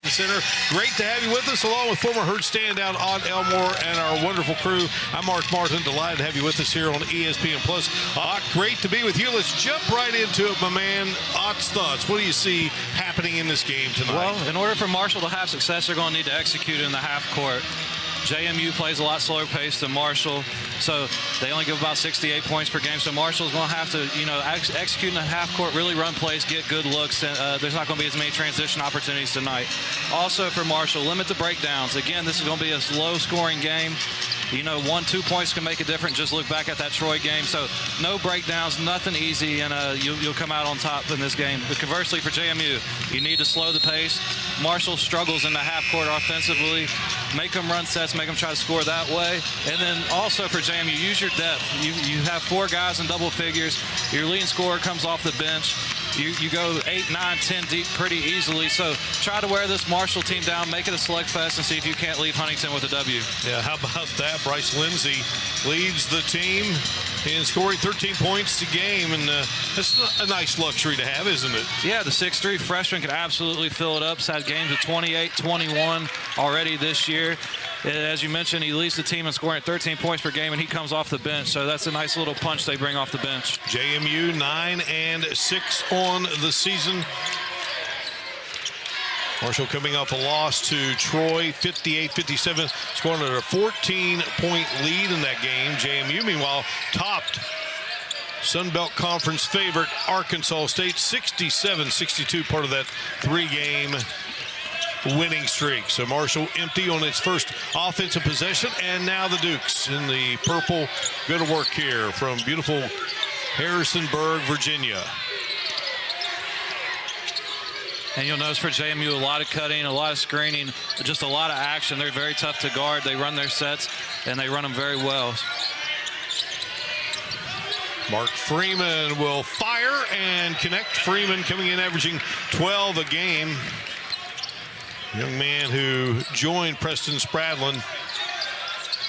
the center. Great to have you with us, along with former Herd standout Ott Elmore and our wonderful crew. I'm Mark Martin, delighted to have you with us here on ESPN Plus. Ott, great to be with you. Let's jump right into it, my man. Ott's thoughts. What do you see happening in this game tonight? Well, in order for Marshall to have success, they're going to need to execute in the half court. JMU plays a lot slower pace than Marshall, so they only give about 68 points per game. So Marshall's going to have to, execute in the half court, really run plays, get good looks. And there's not going to be as many transition opportunities tonight. Also for Marshall, limit the breakdowns. Again, this is going to be a low-scoring game. 1-2 points can make a difference. Just look back at that Troy game. So no breakdowns, nothing easy, and you'll come out on top in this game. But conversely for JMU, you need to slow the pace. Marshall struggles in the half court offensively. Make them run sets, make them try to score that way. And then also for JMU, use your depth. You have 4 guys in double figures. Your leading scorer comes off the bench. You go 8, 9, 10 deep pretty easily. So try to wear this Marshall team down, make it a slugfest, and see if you can't leave Huntington with a W. Yeah, how about that? Bryce Lindsey leads the team in scoring 13 points a game, and that's a nice luxury to have, isn't it? Yeah, the 6'3" freshman could absolutely fill it up. He's had games of 28, 21 already this year. As you mentioned, he leads the team in scoring at 13 points per game, and he comes off the bench. So that's a nice little punch they bring off the bench. JMU 9-6 on the season. Marshall coming off a loss to Troy, 58-57, scoring at a 14-point lead in that game. JMU, meanwhile, topped Sun Belt Conference favorite Arkansas State, 67-62, part of that 3-game winning streak. So Marshall empty on its first offensive possession, and now the Dukes in the purple go to work here from beautiful Harrisonburg, Virginia. And you'll notice for JMU, a lot of cutting, a lot of screening, just a lot of action. They're very tough to guard. They run their sets, and they run them very well. Mark Freeman will fire and connect. Freeman coming in averaging 12 a game. Young man who joined Preston Spradlin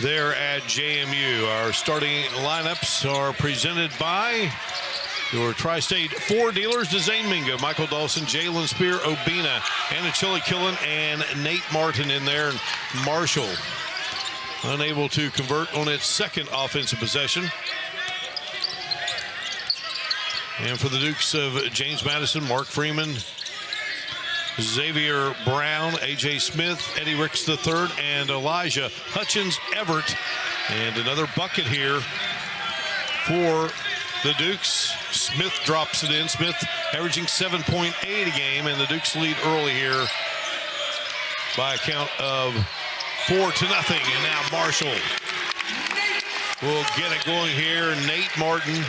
there at JMU. Our starting lineups are presented by your Tri-State Ford dealers: DeZane Mingo, Michael Dawson, Jalen Spear, Obina, Anna Chili Killen, and Nate Martin in there. And Marshall unable to convert on its second offensive possession. And for the Dukes of James Madison, Mark Freeman, Xavier Brown, A.J. Smith, Eddie Ricks III, and Elijah Hutchins Everett. And another bucket here for the Dukes. Smith drops it in. Smith averaging 7.8 a game, and the Dukes lead early here by a count of 4-0. And now Marshall will get it going here. Nate Martin.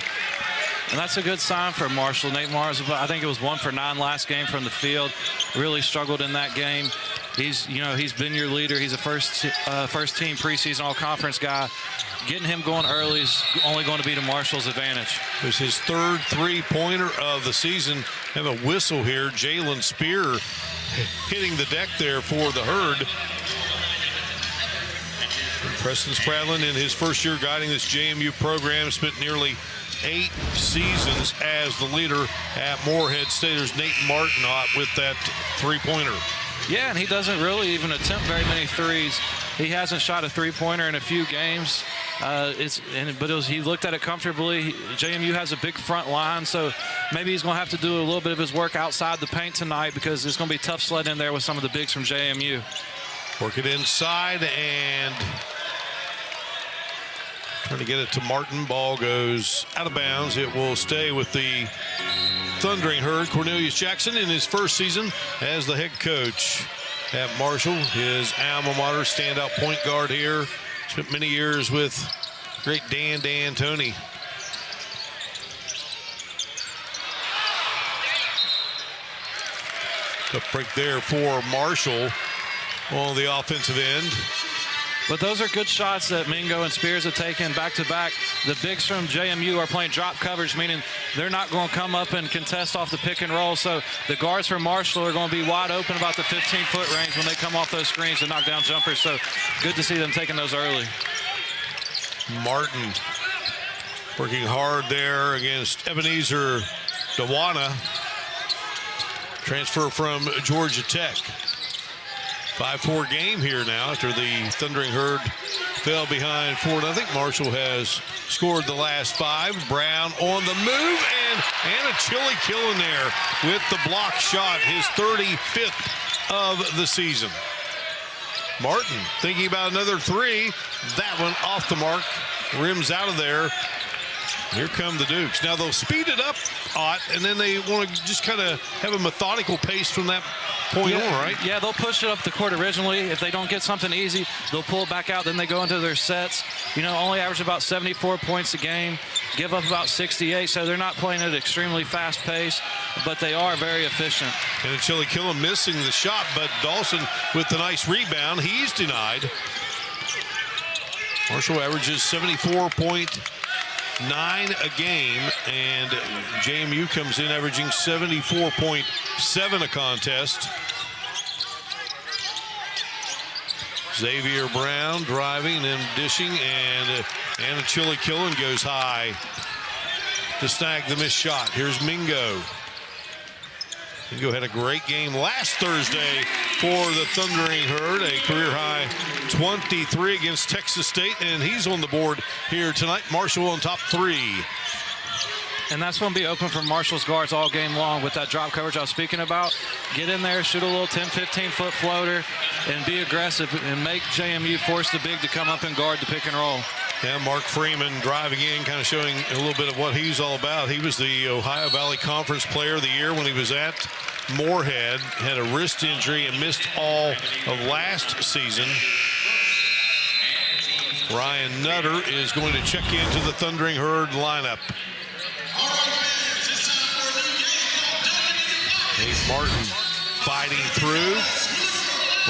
And that's a good sign for Marshall. Nate Martin, I think it was 1 for 9 last game from the field. Really struggled in that game. He's been your leader. He's a first team preseason all-conference guy. Getting him going early is only going to be to Marshall's advantage. It was his third three-pointer of the season. Have a whistle here. Jalen Spear hitting the deck there for the Herd. And Preston Spradlin, in his first year guiding this JMU program, spent nearly 8 seasons as the leader at Morehead State. There's Nate Martin with that three-pointer. Yeah, and he doesn't really even attempt very many threes. He hasn't shot a three-pointer in a few games. He looked at it comfortably. JMU has a big front line, so maybe he's going to have to do a little bit of his work outside the paint tonight, because it's going to be tough sledding in there with some of the bigs from JMU. Work it inside and trying to get it to Martin. Ball goes out of bounds. It will stay with the Thundering Herd. Cornelius Jackson in his first season as the head coach at Marshall, his alma mater, standout point guard here. Spent many years with great Dan D'Antoni. Tough break there for Marshall on the offensive end. But those are good shots that Mingo and Spears have taken back-to-back. The bigs from JMU are playing drop coverage, meaning they're not going to come up and contest off the pick and roll. So the guards from Marshall are going to be wide open about the 15-foot range when they come off those screens and knock down jumpers. So good to see them taking those early. Martin working hard there against Ebenezer Dawana, transfer from Georgia Tech. 5-4 game here now after the Thundering Herd fell behind 4-0. Marshall has scored the last 5. Brown on the move, and a chilly kill in there with the block shot, his 35th of the season. Martin thinking about another 3. That one off the mark, rims out of there. Here come the Dukes. Now they'll speed it up, and then they want to just kind of have a methodical pace from that point on, right? Yeah, they'll push it up the court originally. If they don't get something easy, they'll pull it back out. Then they go into their sets. Only average about 74 points a game, give up about 68. So they're not playing at an extremely fast pace, but they are very efficient. And Chili Killen missing the shot, but Dawson with the nice rebound. He's denied. Marshall averages 74.9 a game, and JMU comes in averaging 74.7 a contest. Xavier Brown driving and dishing, and Chili Killen goes high to snag the missed shot. Here's Mingo. Mingo had a great game last Thursday for the Thundering Herd, a career-high 23 against Texas State, and he's on the board here tonight. Marshall on top 3. And that's going to be open for Marshall's guards all game long with that drop coverage I was speaking about. Get in there, shoot a little 10, 15-foot floater, and be aggressive and make JMU force the big to come up and guard the pick and roll. Yeah, Mark Freeman driving in, kind of showing a little bit of what he's all about. He was the Ohio Valley Conference Player of the Year when he was at Moorhead. Had a wrist injury and missed all of last season. Ryan Nutter is going to check into the Thundering Herd lineup. Nate Martin fighting through.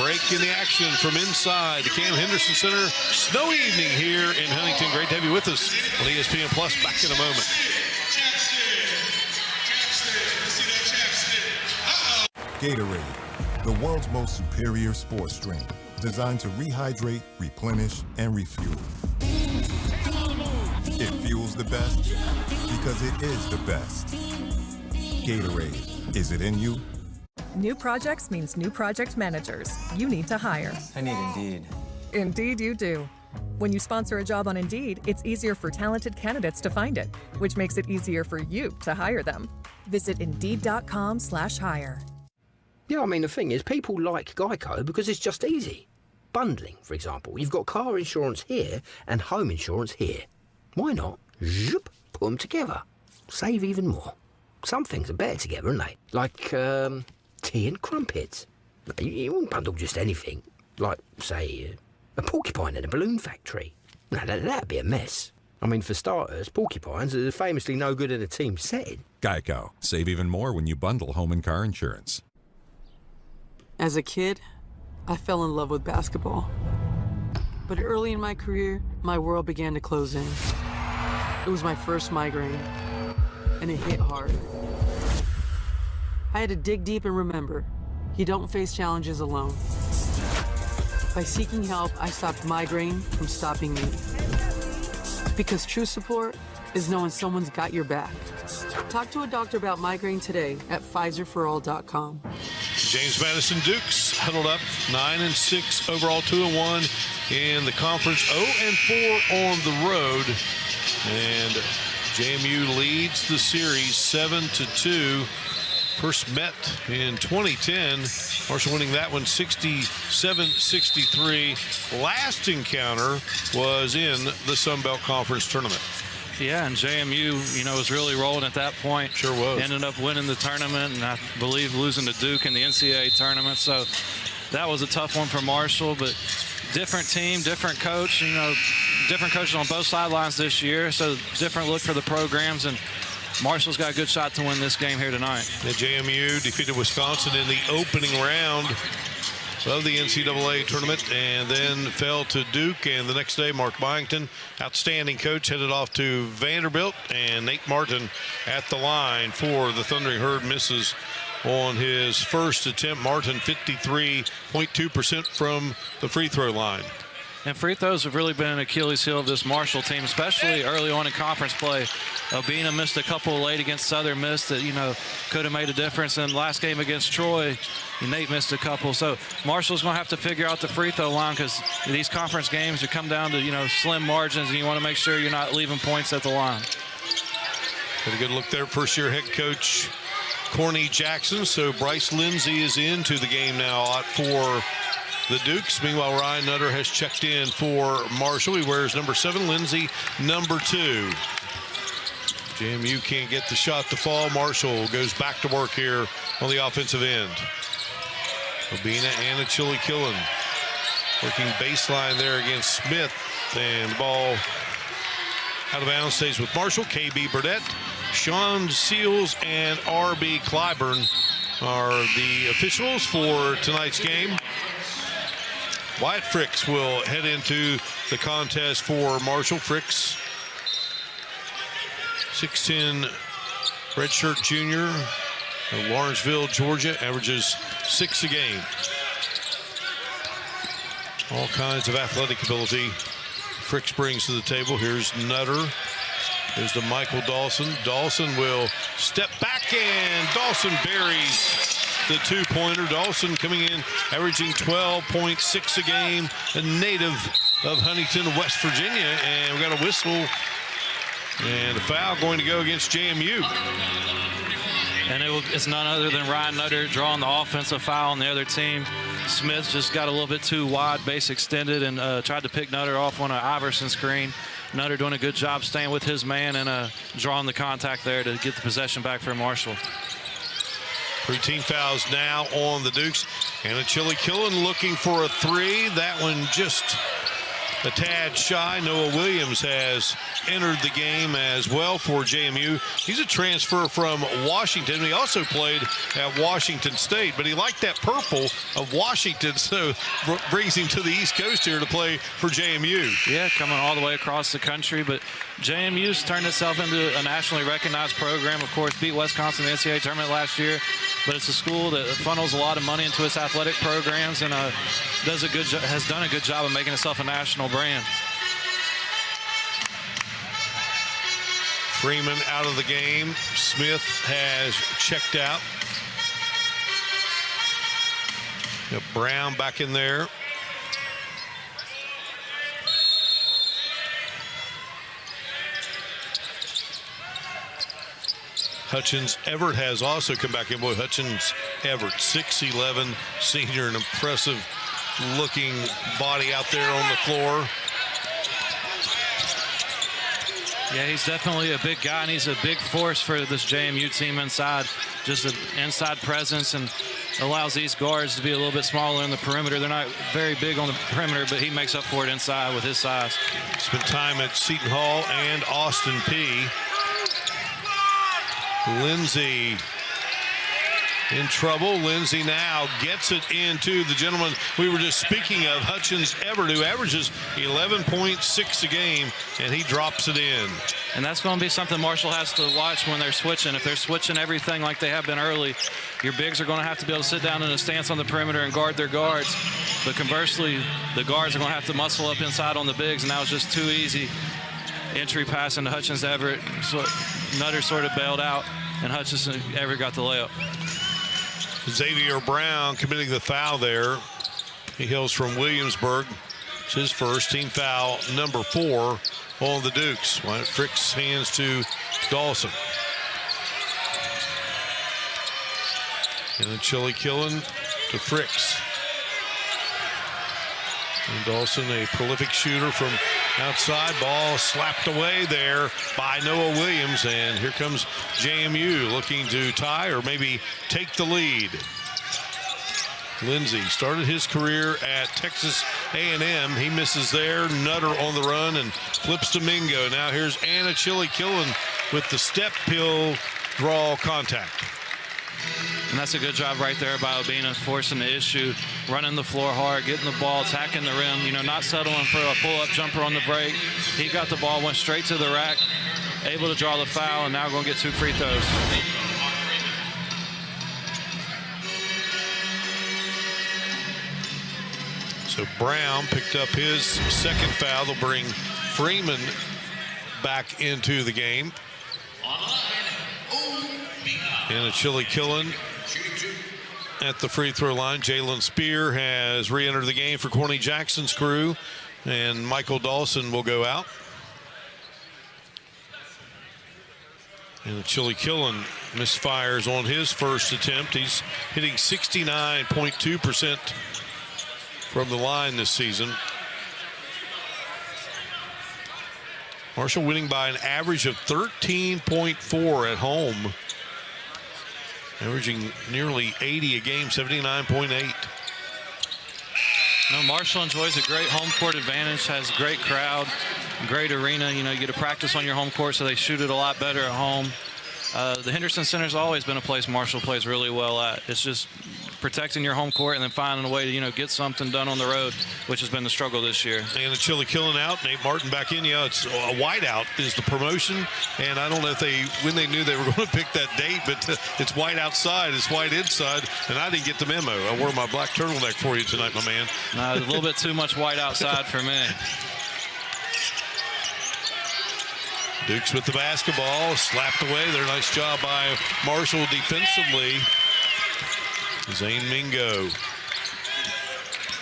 Break in the action from inside the Cam Henderson Center. Snowy evening here in Huntington. Great to have you with us on ESPN Plus. Back in a moment. Gatorade, the world's most superior sports drink, designed to rehydrate, replenish, and refuel. It fuels the best because it is the best. Gatorade, is it in you? New projects means new project managers. You need to hire. I need Indeed. Indeed you do. When you sponsor a job on Indeed, it's easier for talented candidates to find it, which makes it easier for you to hire them. Visit Indeed.com/hire. Yeah, I mean, the thing is, people like Geico because it's just easy. Bundling, for example. You've got car insurance here and home insurance here. Why not? Zhup, put them together. Save even more. Some things are better together, aren't they? Like, tea and crumpets. You wouldn't bundle just anything. Like, say, a porcupine in a balloon factory. No, that'd be a mess. I mean, for starters, porcupines are famously no good in a team setting. Geico. Save even more when you bundle home and car insurance. As a kid, I fell in love with basketball. But early in my career, my world began to close in. It was my first migraine, and it hit hard. I had to dig deep and remember, you don't face challenges alone. By seeking help, I stopped migraine from stopping me. Because true support is knowing someone's got your back. Talk to a doctor about migraine today at PfizerForAll.com. James Madison Dukes huddled up 9-6 overall, 2-1 in the conference, 0-4 on the road, and JMU leads the series 7-2. First met in 2010. Marshall winning that one 67-63. Last encounter was in the Sun Belt Conference tournament. Yeah, and JMU, was really rolling at that point. Sure was. Ended up winning the tournament, and I believe losing to Duke in the NCAA tournament. So that was a tough one for Marshall, but different team, different coach, different coaches on both sidelines this year. So different look for the programs, and Marshall's got a good shot to win this game here tonight. The JMU defeated Wisconsin in the opening round of the NCAA tournament and then fell to Duke. And the next day, Mark Byington, outstanding coach, headed off to Vanderbilt. And Nate Martin at the line for the Thundering Herd misses on his first attempt. Martin 53.2% from the free throw line. And free throws have really been an Achilles heel of this Marshall team, especially early on in conference play. Obina missed a couple late against Southern Miss that, could have made a difference. And last game against Troy, Nate missed a couple. So Marshall's going to have to figure out the free throw line, because these conference games, you come down to, slim margins, and you want to make sure you're not leaving points at the line. Had a good look there, first-year head coach Corny Jackson. So Bryce Lindsey is into the game now out for the Dukes. Meanwhile, Ryan Nutter has checked in for Marshall. He wears number 7, Lindsey number 2. JMU can't get the shot to fall. Marshall goes back to work here on the offensive end. Obina and Chili Killen working baseline there against Smith, and the ball out of bounds, stays with Marshall. KB Burdett, Sean Seals, and RB Clyburn are the officials for tonight's game. Wyatt Fricks will head into the contest for Marshall. Fricks, 6'10", redshirt junior of Lawrenceville, Georgia, averages 6 a game. All kinds of athletic ability Fricks brings to the table. Here's Nutter. There's the Michael Dawson. Dawson will step back, and Dawson buries the two-pointer. Dawson coming in, averaging 12.6 a game, a native of Huntington, West Virginia. And we got a whistle and a foul going to go against JMU. And it's none other than Ryan Nutter drawing the offensive foul on the other team. Smith just got a little bit too wide, base extended, and tried to pick Nutter off on an Iverson screen. Nutter doing a good job staying with his man and drawing the contact there to get the possession back for Marshall. 3 team fouls now on the Dukes. And Chili Killen looking for a 3. That one just a tad shy. Noah Williams has entered the game as well for JMU. He's a transfer from Washington. He also played at Washington State, but he liked that purple of Washington, so brings him to the East Coast here to play for JMU. Yeah, coming all the way across the country, but JMU's turned itself into a nationally recognized program. Of course, beat Wisconsin in the NCAA tournament last year, but it's a school that funnels a lot of money into its athletic programs and has done a good job of making itself a national brand. Freeman out of the game. Smith has checked out. Got Brown back in there. Hutchins Everett has also come back in. Boy, Hutchins Everett, 6'11", senior, an impressive looking body out there on the floor. Yeah, he's definitely a big guy, and he's a big force for this JMU team inside. Just an inside presence, and allows these guards to be a little bit smaller in the perimeter. They're not very big on the perimeter, but he makes up for it inside with his size. Spent time at Seton Hall and Austin Peay. Lindsey in trouble. Lindsey now gets it into the gentleman we were just speaking of, Hutchins Everett, who averages 11.6 a game, and he drops it in. And that's going to be something Marshall has to watch when they're switching. If they're switching everything like they have been early, your bigs are going to have to be able to sit down in a stance on the perimeter and guard their guards. But conversely, the guards are going to have to muscle up inside on the bigs, and now it's just too easy. Entry pass into Hutchins Everett. So Nutter sort of bailed out, and Hutchins Everett got the layup. Xavier Brown committing the foul there. He hails from Williamsburg. It's his first, team foul number 4 on the Dukes. Wyatt Fricks hands to Dawson. And then Chili Killen to Fricks. And Dawson, a prolific shooter from outside. Ball slapped away there by Noah Williams. And here comes JMU looking to tie or maybe take the lead. Lindsey started his career at Texas A&M. He misses there. Nutter on the run and flips to Mingo. Now here's Anna Chili Killen with the step pill draw contact. And that's a good job right there by Obina, forcing the issue, running the floor hard, getting the ball, attacking the rim, not settling for a pull-up jumper on the break. He got the ball, went straight to the rack, able to draw the foul, and now going to get 2 free throws. So Brown picked up his second foul. They'll bring Freeman back into the game. And a Chili Killen at the free throw line. Jalen Spear has re-entered the game for Corny Jackson's crew, and Michael Dawson will go out. And the Chili Killen misfires on his first attempt. He's hitting 69.2% from the line this season. Marshall winning by an average of 13.4 at home. Averaging nearly 80 a game, 79.8. No, Marshall enjoys a great home court advantage, has a great crowd, great arena. You know, you get to practice on your home court, so they shoot it a lot better at home. The Henderson Center's always been a place Marshall plays really well at. It's just protecting your home court and then finding a way to, you know, get something done on the road, which has been the struggle this year. And the Chili Killen out, Nate Martin back in. Yeah, it's a whiteout is the promotion, and I don't know if when they knew they were going to pick that date, but it's white outside, it's white inside, and I didn't get the memo. I wore my black turtleneck for you tonight, my man. A little bit too much white outside for me. Dukes with the basketball, slapped away there. Nice job by Marshall defensively. Zane Mingo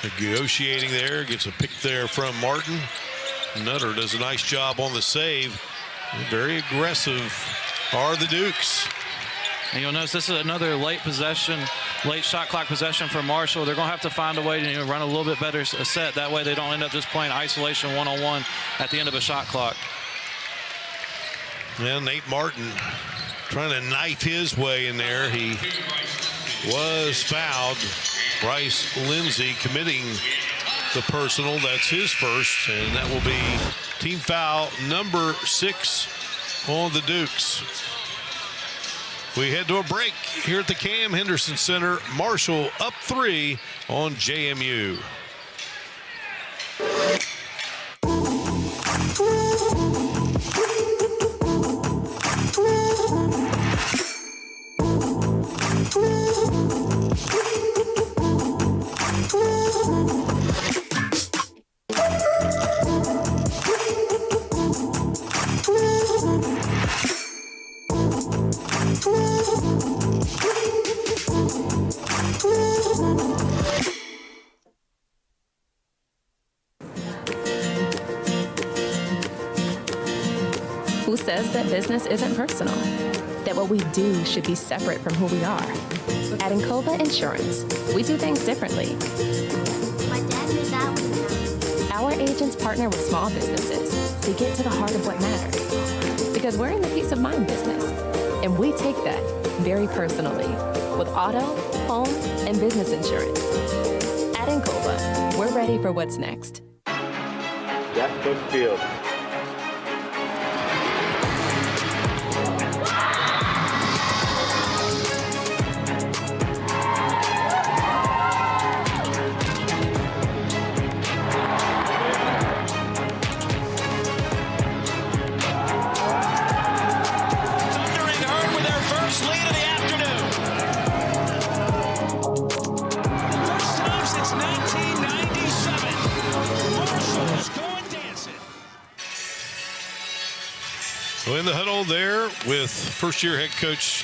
negotiating there, gets a pick there from Martin. Nutter does a nice job on the save. Very aggressive are the Dukes. And you'll notice this is another late shot clock possession for Marshall. They're going to have to find a way to run a little bit better set. That way they don't end up just playing isolation one-on-one at the end of a shot clock. Well, Nate Martin trying to knife his way in there. He was fouled. Bryce Lindsey committing the personal. That's his first, and that will be team foul number 6 on the Dukes. We head to a break here at the Cam Henderson Center. Marshall up 3 on JMU. Who says that business isn't personal? That what we do should be separate from who we are? At Encova Insurance, we do things differently. My dad knew that one. Our agents partner with small businesses to get to the heart of what matters. Because we're in the peace of mind business, and we take that very personally with auto, home, and business insurance. At Encova, we're ready for what's next. Jeff Brookfield. In the huddle there with first-year head coach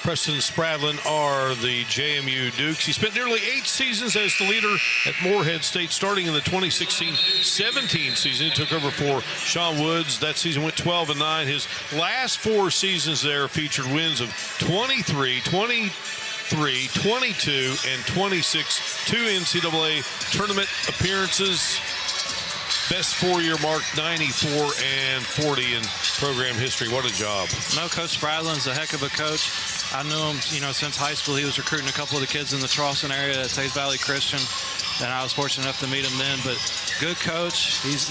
Preston Spradlin are the JMU Dukes. He spent nearly 8 seasons as the leader at Morehead State, starting in the 2016-17 season. He took over for Sean Woods. That season went 12-9. His last 4 seasons there featured wins of 23, 23, 22, and 26. 2 NCAA tournament appearances. Best 4-year mark, 94 and 40 in program history. What a job. No, Coach Spradlin's a heck of a coach. I knew him, since high school. He was recruiting a couple of the kids in the Charleston area at Taze Valley Christian, and I was fortunate enough to meet him then. But good coach. He's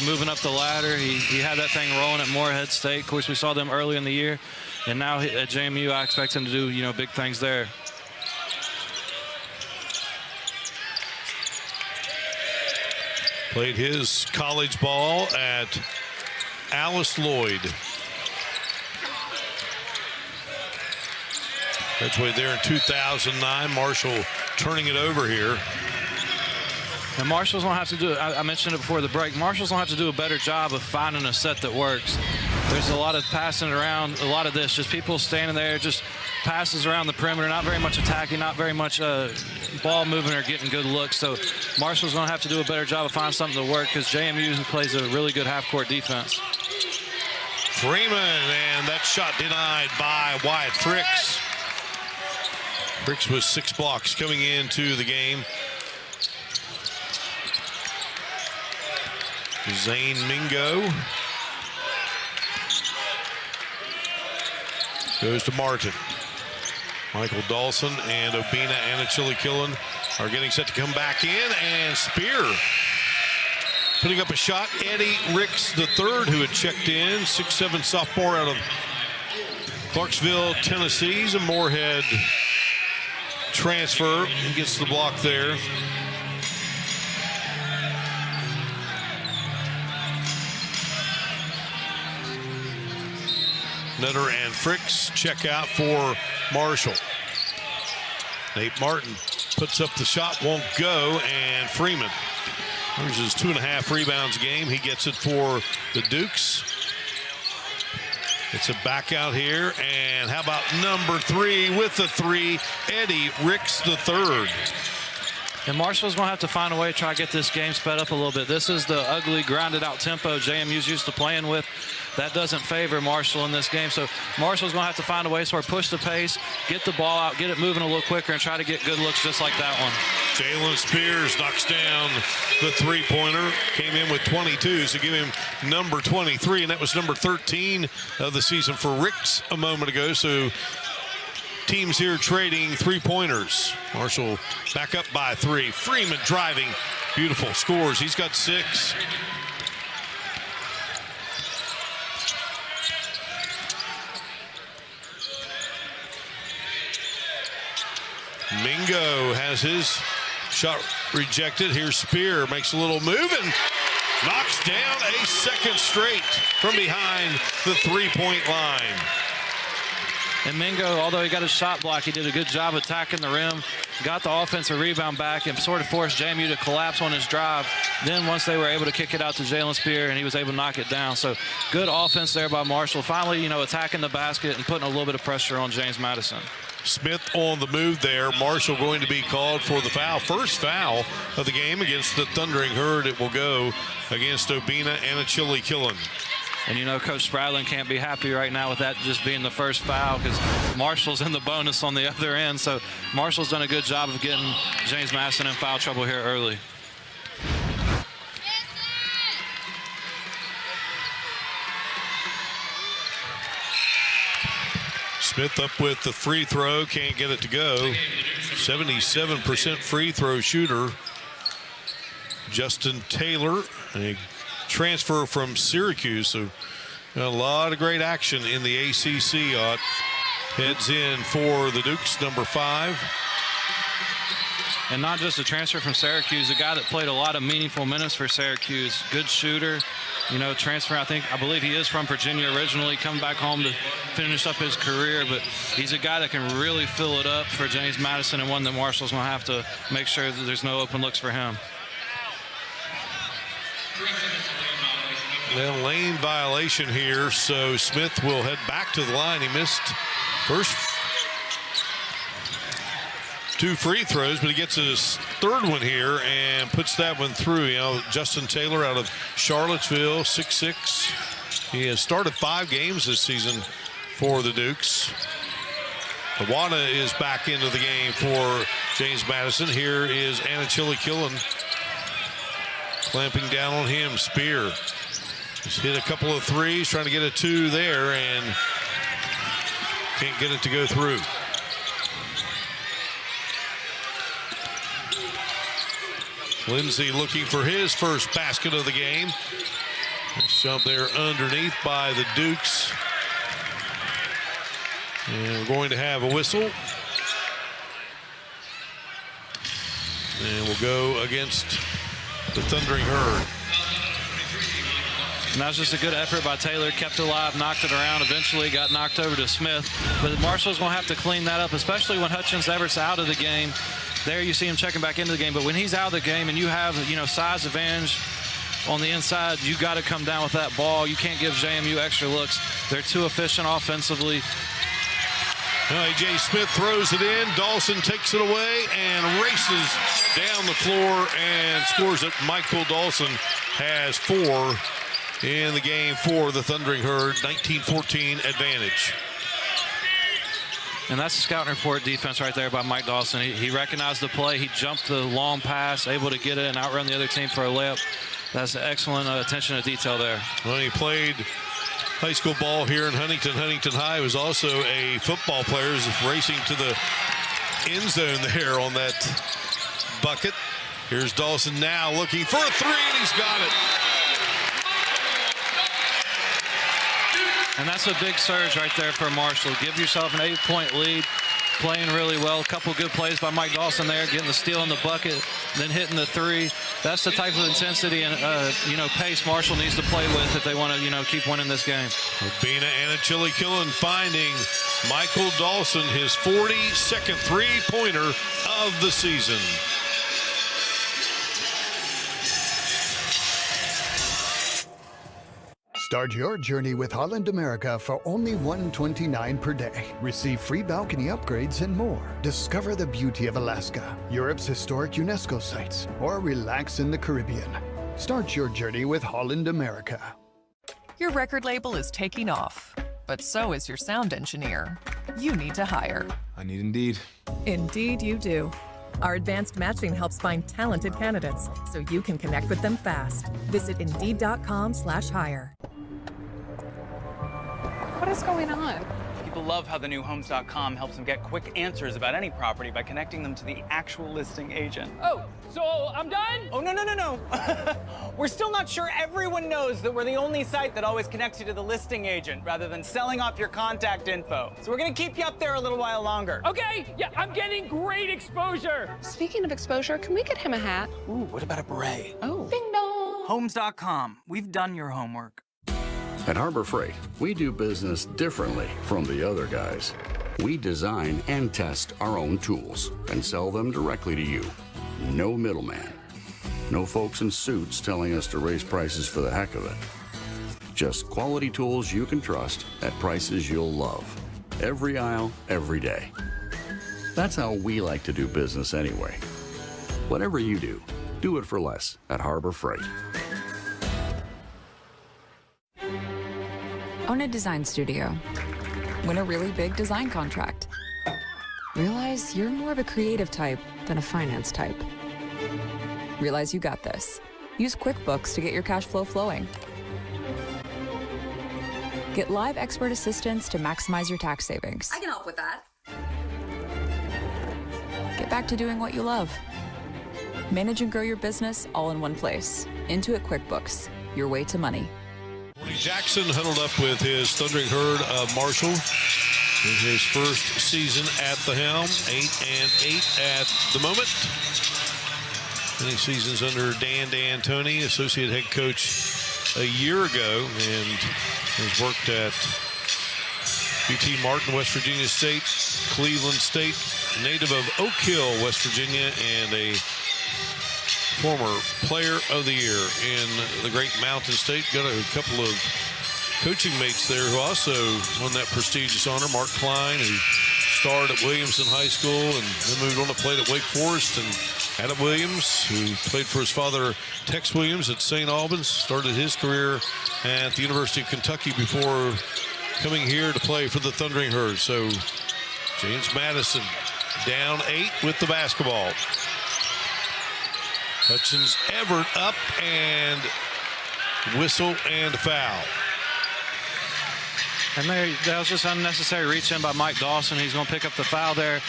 moving up the ladder. He had that thing rolling at Morehead State. Of course, we saw them early in the year, and now at JMU, I expect him to do, big things there. Played his college ball at Alice Lloyd. Graduated there in 2009. Marshall turning it over here. And Marshall's going to have to do, I mentioned it before the break, Marshall's going to have to do a better job of finding a set that works. There's a lot of passing around, a lot of this, just people standing there, just passes around the perimeter, not very much attacking, not very much ball moving or getting good looks. So Marshall's going to have to do a better job of finding something to work because JMU plays a really good half-court defense. Freeman, and that shot denied by Wyatt Fricks. Fricks with 6 blocks coming into the game. Zane Mingo goes to Martin. Michael Dawson and Obina Anachili-Killen are getting set to come back in, and Spear putting up a shot. Eddie Ricks III, who had checked in, 6'7" sophomore out of Clarksville, Tennessee. He's a Moorhead transfer. He gets the block there. Nutter and Fricks check out for Marshall. Nate Martin puts up the shot, won't go, and Freeman. There's his 2.5 rebounds a game. He gets it for the Dukes. It's a back out here, and how about number 3 with the 3, Eddie Ricks III. And Marshall's going to have to find a way to try to get this game sped up a little bit. This is the ugly, grounded-out tempo JMU's used to playing with. That doesn't favor Marshall in this game. So Marshall's going to have to find a way to sort of push the pace, get the ball out, get it moving a little quicker, and try to get good looks just like that one. Jalen Spears knocks down the 3-pointer. Came in with 22, so give him number 23, and that was number 13 of the season for Ricks a moment ago. So teams here trading 3-pointers. Marshall back up by 3. Freeman driving. Beautiful. Scores. He's got 6. Mingo has his shot rejected. Here's Spear. Makes a little move and knocks down a second straight from behind the 3-point line. And Mingo, although he got his shot block, he did a good job attacking the rim, got the offensive rebound back, and sort of forced JMU to collapse on his drive. Then once they were able to kick it out to Jalen Spear, and he was able to knock it down. So good offense there by Marshall. Finally, attacking the basket and putting a little bit of pressure on James Madison. Smith on the move there. Marshall going to be called for the foul. First foul of the game against the Thundering Herd. It will go against Obina Anachili-Killen. And Coach Spradlin can't be happy right now with that just being the first foul because Marshall's in the bonus on the other end. So Marshall's done a good job of getting James Madison in foul trouble here early. Smith up with the free throw, can't get it to go. 77% free throw shooter. Justin Taylor, a transfer from Syracuse, so a lot of great action in the ACC. Heads in for the Dukes, number 5. And not just a transfer from Syracuse, a guy that played a lot of meaningful minutes for Syracuse. Good shooter, transfer. I believe he is from Virginia originally, come back home to finish up his career, but he's a guy that can really fill it up for James Madison, and one that Marshall's going to have to make sure that there's no open looks for him. Well, lane violation here, so Smith will head back to the line. He missed first 2 free throws, but he gets his 3rd one here and puts that one through. Justin Taylor out of Charlottesville, 6'6". He has started 5 games this season for the Dukes. Tawana is back into the game for James Madison. Here is Anachili-Killen clamping down on him. Spear just hit a couple of threes, trying to get a 2 there, and can't get it to go through. Lindsay looking for his first basket of the game. Nice job there underneath by the Dukes. And we're going to have a whistle. And we'll go against the Thundering Herd. And that was just a good effort by Taylor. Kept it alive, knocked it around, eventually got knocked over to Smith. But Marshall's going to have to clean that up, especially when Hutchins Everett's out of the game. there you see him checking back into the game. But when he's out of the game and you have, size advantage on the inside, you got to come down with that ball. You can't give JMU extra looks. They're too efficient offensively. A.J. Smith throws it in. Dawson takes it away and races down the floor and scores it. Michael Dawson has 4 in the game for the Thundering Herd. 19-14 advantage. And that's the scouting report defense right there by Mike Dawson. He recognized the play. He jumped the long pass, able to get it and outrun the other team for a layup. That's excellent attention to detail there. Well, he played high school ball here in Huntington. Huntington High was also a football player, is racing to the end zone there on that bucket. Here's Dawson now looking for a 3, and he's got it. And that's a big surge right there for Marshall. Give yourself an 8-point lead, playing really well. A couple good plays by Mike Dawson there, getting the steal in the bucket, then hitting the 3. That's the type of intensity and pace Marshall needs to play with if they want to keep winning this game. Obina and Achille-Killen finding Michael Dawson his 42nd 3-pointer of the season. Start your journey with Holland America for only $129 per day. Receive free balcony upgrades and more. Discover the beauty of Alaska, Europe's historic UNESCO sites, or relax in the Caribbean. Start your journey with Holland America. Your record label is taking off, but so is your sound engineer. You need to hire. I need Indeed. Indeed you do. Our advanced matching helps find talented candidates so you can connect with them fast. Visit Indeed.com/hire. What is going on? People love how the new Homes.com helps them get quick answers about any property by connecting them to the actual listing agent. Oh, so I'm done? Oh, no. We're still not sure everyone knows that we're the only site that always connects you to the listing agent rather than selling off your contact info. So we're gonna keep you up there a little while longer. Okay, yeah, I'm getting great exposure. Speaking of exposure, can we get him a hat? Ooh, what about a beret? Oh. Ding dong. Homes.com. We've done your homework. At Harbor Freight, we do business differently from the other guys. We design and test our own tools and sell them directly to you. No middleman. No folks in suits telling us to raise prices for the heck of it. Just quality tools you can trust at prices you'll love. Every aisle, every day. That's how we like to do business anyway. Whatever you do it for less at Harbor Freight. Own a design studio. Win a really big design contract. Realize you're more of a creative type than a finance type. Realize you got this. Use QuickBooks to get your cash flow flowing. Get live expert assistance to maximize your tax savings. I can help with that. Get back to doing what you love. Manage and grow your business all in one place. Intuit QuickBooks, your way to money. Jackson huddled up with his Thundering Herd of Marshall in his first season at the helm, 8-8 at the moment. Many seasons under Dan D'Antoni, associate head coach a year ago, and has worked at UT Martin, West Virginia State, Cleveland State, native of Oak Hill, West Virginia, and a former player of the year in the great Mountain State. Got a couple of coaching mates there who also won that prestigious honor. Mark Klein, who starred at Williamson High School and then moved on to play at Wake Forest, and Adam Williams, who played for his father, Tex Williams, at St. Albans, started his career at the University of Kentucky before coming here to play for the Thundering Herd. So James Madison down 8 with the basketball. Hutchins Everett up, and whistle and foul. And that was just unnecessary reach in by Mike Dawson. He's going to pick up the foul there.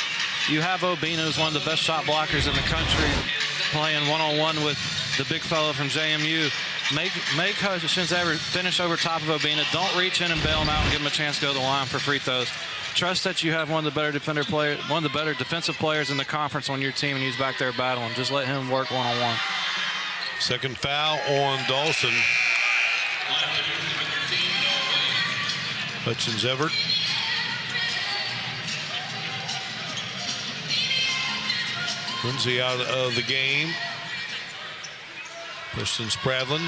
You have Obina, who's one of the best shot blockers in the country, playing one-on-one with the big fellow from JMU. Make Hutchins Everett finish over top of Obina. Don't reach in and bail him out and give him a chance to go to the line for free throws. Trust that you have one of the better defensive players in the conference on your team, and he's back there battling. Just let him work one-on-one. Second foul on Dawson. Hutchins Everett. Lindsay out of the game. Preston Spradlin.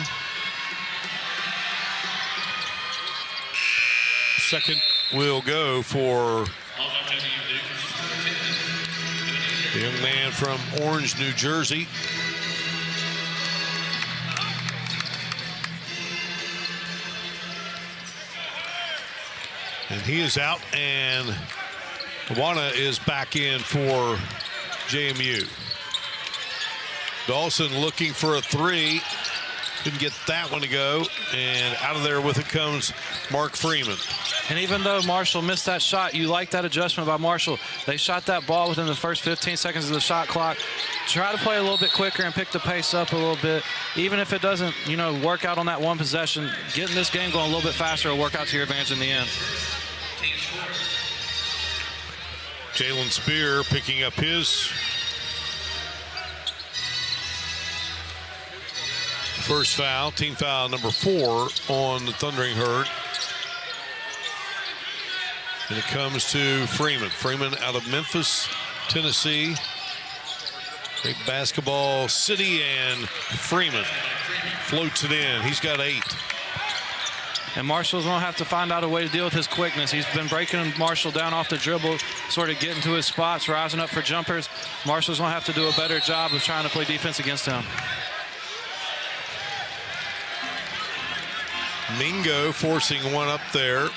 Second will go for the young man from Orange, New Jersey. And he is out, and Tawana is back in for JMU. Dawson looking for a three. Couldn't get that one to go. And out of there with it comes Mark Freeman. And even though Marshall missed that shot, you like that adjustment by Marshall. They shot that ball within the first 15 seconds of the shot clock. Try to play a little bit quicker and pick the pace up a little bit. Even if it doesn't, work out on that one possession, getting this game going a little bit faster will work out to your advantage in the end. Jalen Spear picking up his first foul, team foul number 4 on the Thundering Herd. And it comes to Freeman. Freeman out of Memphis, Tennessee. Big basketball city, and Freeman floats it in. He's got 8. And Marshall's going to have to find out a way to deal with his quickness. He's been breaking Marshall down off the dribble, sort of getting to his spots, rising up for jumpers. Marshall's going to have to do a better job of trying to play defense against him. Mingo forcing one up there.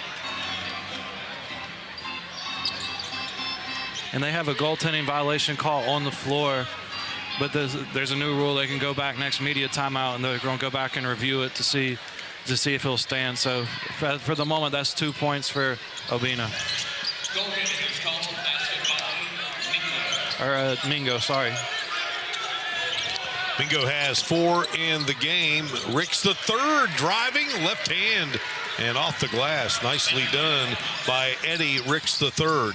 And they have a goaltending violation call on the floor. But there's a new rule. They can go back next media timeout, and they're going to go back and review it to see if he'll stand. So for the moment, that's 2 points for Obina. Or Mingo, sorry. Mingo has 4 in the game. Ricks the third, driving left hand and off the glass. Nicely done by Eddie Ricks the third.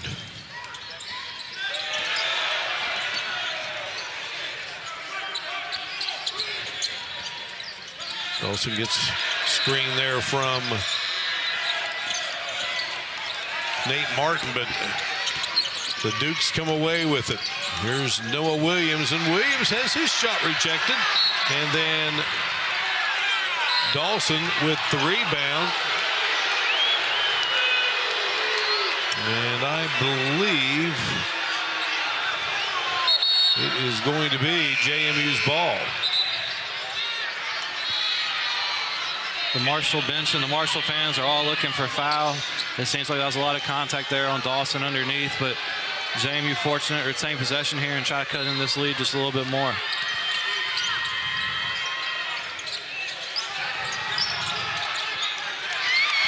Dawson gets screen there from Nate Martin, but the Dukes come away with it. Here's Noah Williams, and Williams has his shot rejected. And then Dawson with the rebound. And I believe it is going to be JMU's ball. The Marshall bench and the Marshall fans are all looking for a foul. It seems like there was a lot of contact there on Dawson underneath, but JMU fortunate to retain possession here and try to cut in this lead just a little bit more.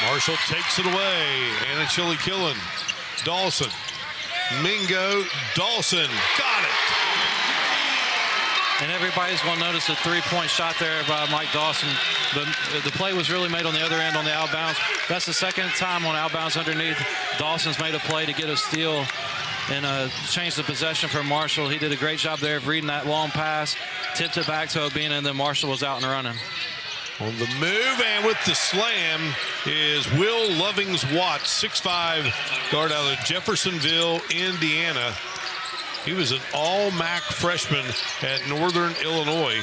Marshall takes it away, and it's Chili Killen. Dawson, Mingo, Dawson, got it. And everybody's going to notice a three-point shot there by Mike Dawson. The play was really made on the other end on the outbounds. That's the second time on outbounds underneath. Dawson's made a play to get a steal and change the possession for Marshall. He did a great job there of reading that long pass, tipped it back to Obina, and then Marshall was out and running. On the move and with the slam is Will Lovings-Watts, 6'5" guard out of Jeffersonville, Indiana. He was an all-MAC freshman at Northern Illinois.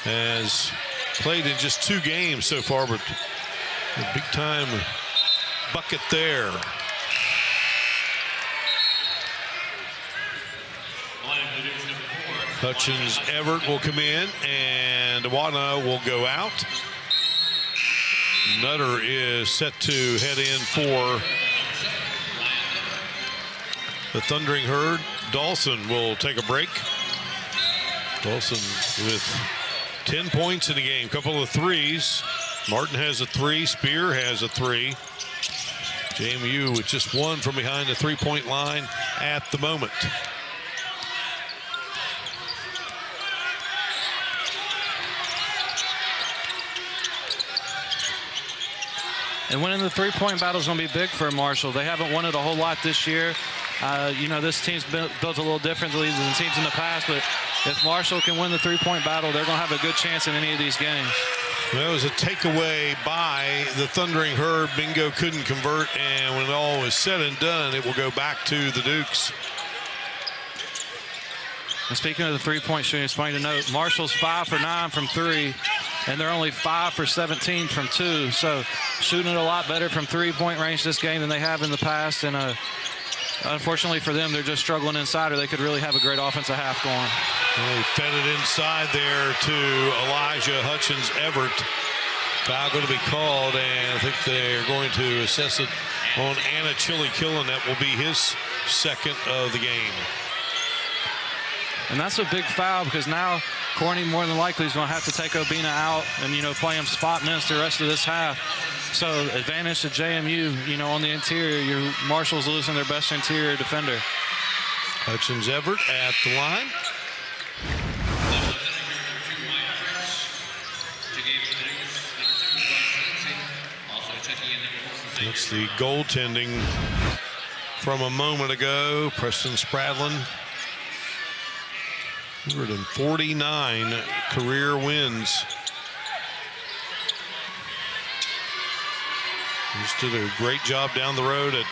Has played in just 2 games so far, but a big-time bucket there. Hutchins Everett will come in, and Awana will go out. Nutter is set to head in for the Thundering Herd. Dawson will take a break. Dawson with 10 points in the game, couple of threes. Martin has a 3, Spear has a 3. JMU with just 1 from behind the three-point line at the moment. And winning the three-point battle is going to be big for Marshall. They haven't won it a whole lot this year. This team's built a little differently than teams in the past, but if Marshall can win the three-point battle, they're going to have a good chance in any of these games. That was a takeaway by the Thundering Herd. Mingo couldn't convert, and when all is said and done, it will go back to the Dukes. And speaking of the three-point shooting, it's funny to note Marshall's 5 for 9 from 3, and they're only 5 for 17 from 2. So shooting it a lot better from three-point range this game than they have in the past. And unfortunately for them, they're just struggling inside, or they could really have a great offensive half going. They fed it inside there to Elijah Hutchins-Everett. Foul going to be called, and I think they're going to assess it on Anna Chili-Killen. That will be his second of the game. And that's a big foul because now Corny more than likely is going to have to take Obina out and, play him spot minutes the rest of this half. So advantage to JMU, on the interior. Your Marshall's losing their best interior defender. Hutchins-Everett at the line. That's the goaltending from a moment ago. Preston Spradlin, 149 career wins. Just did a great job down the road at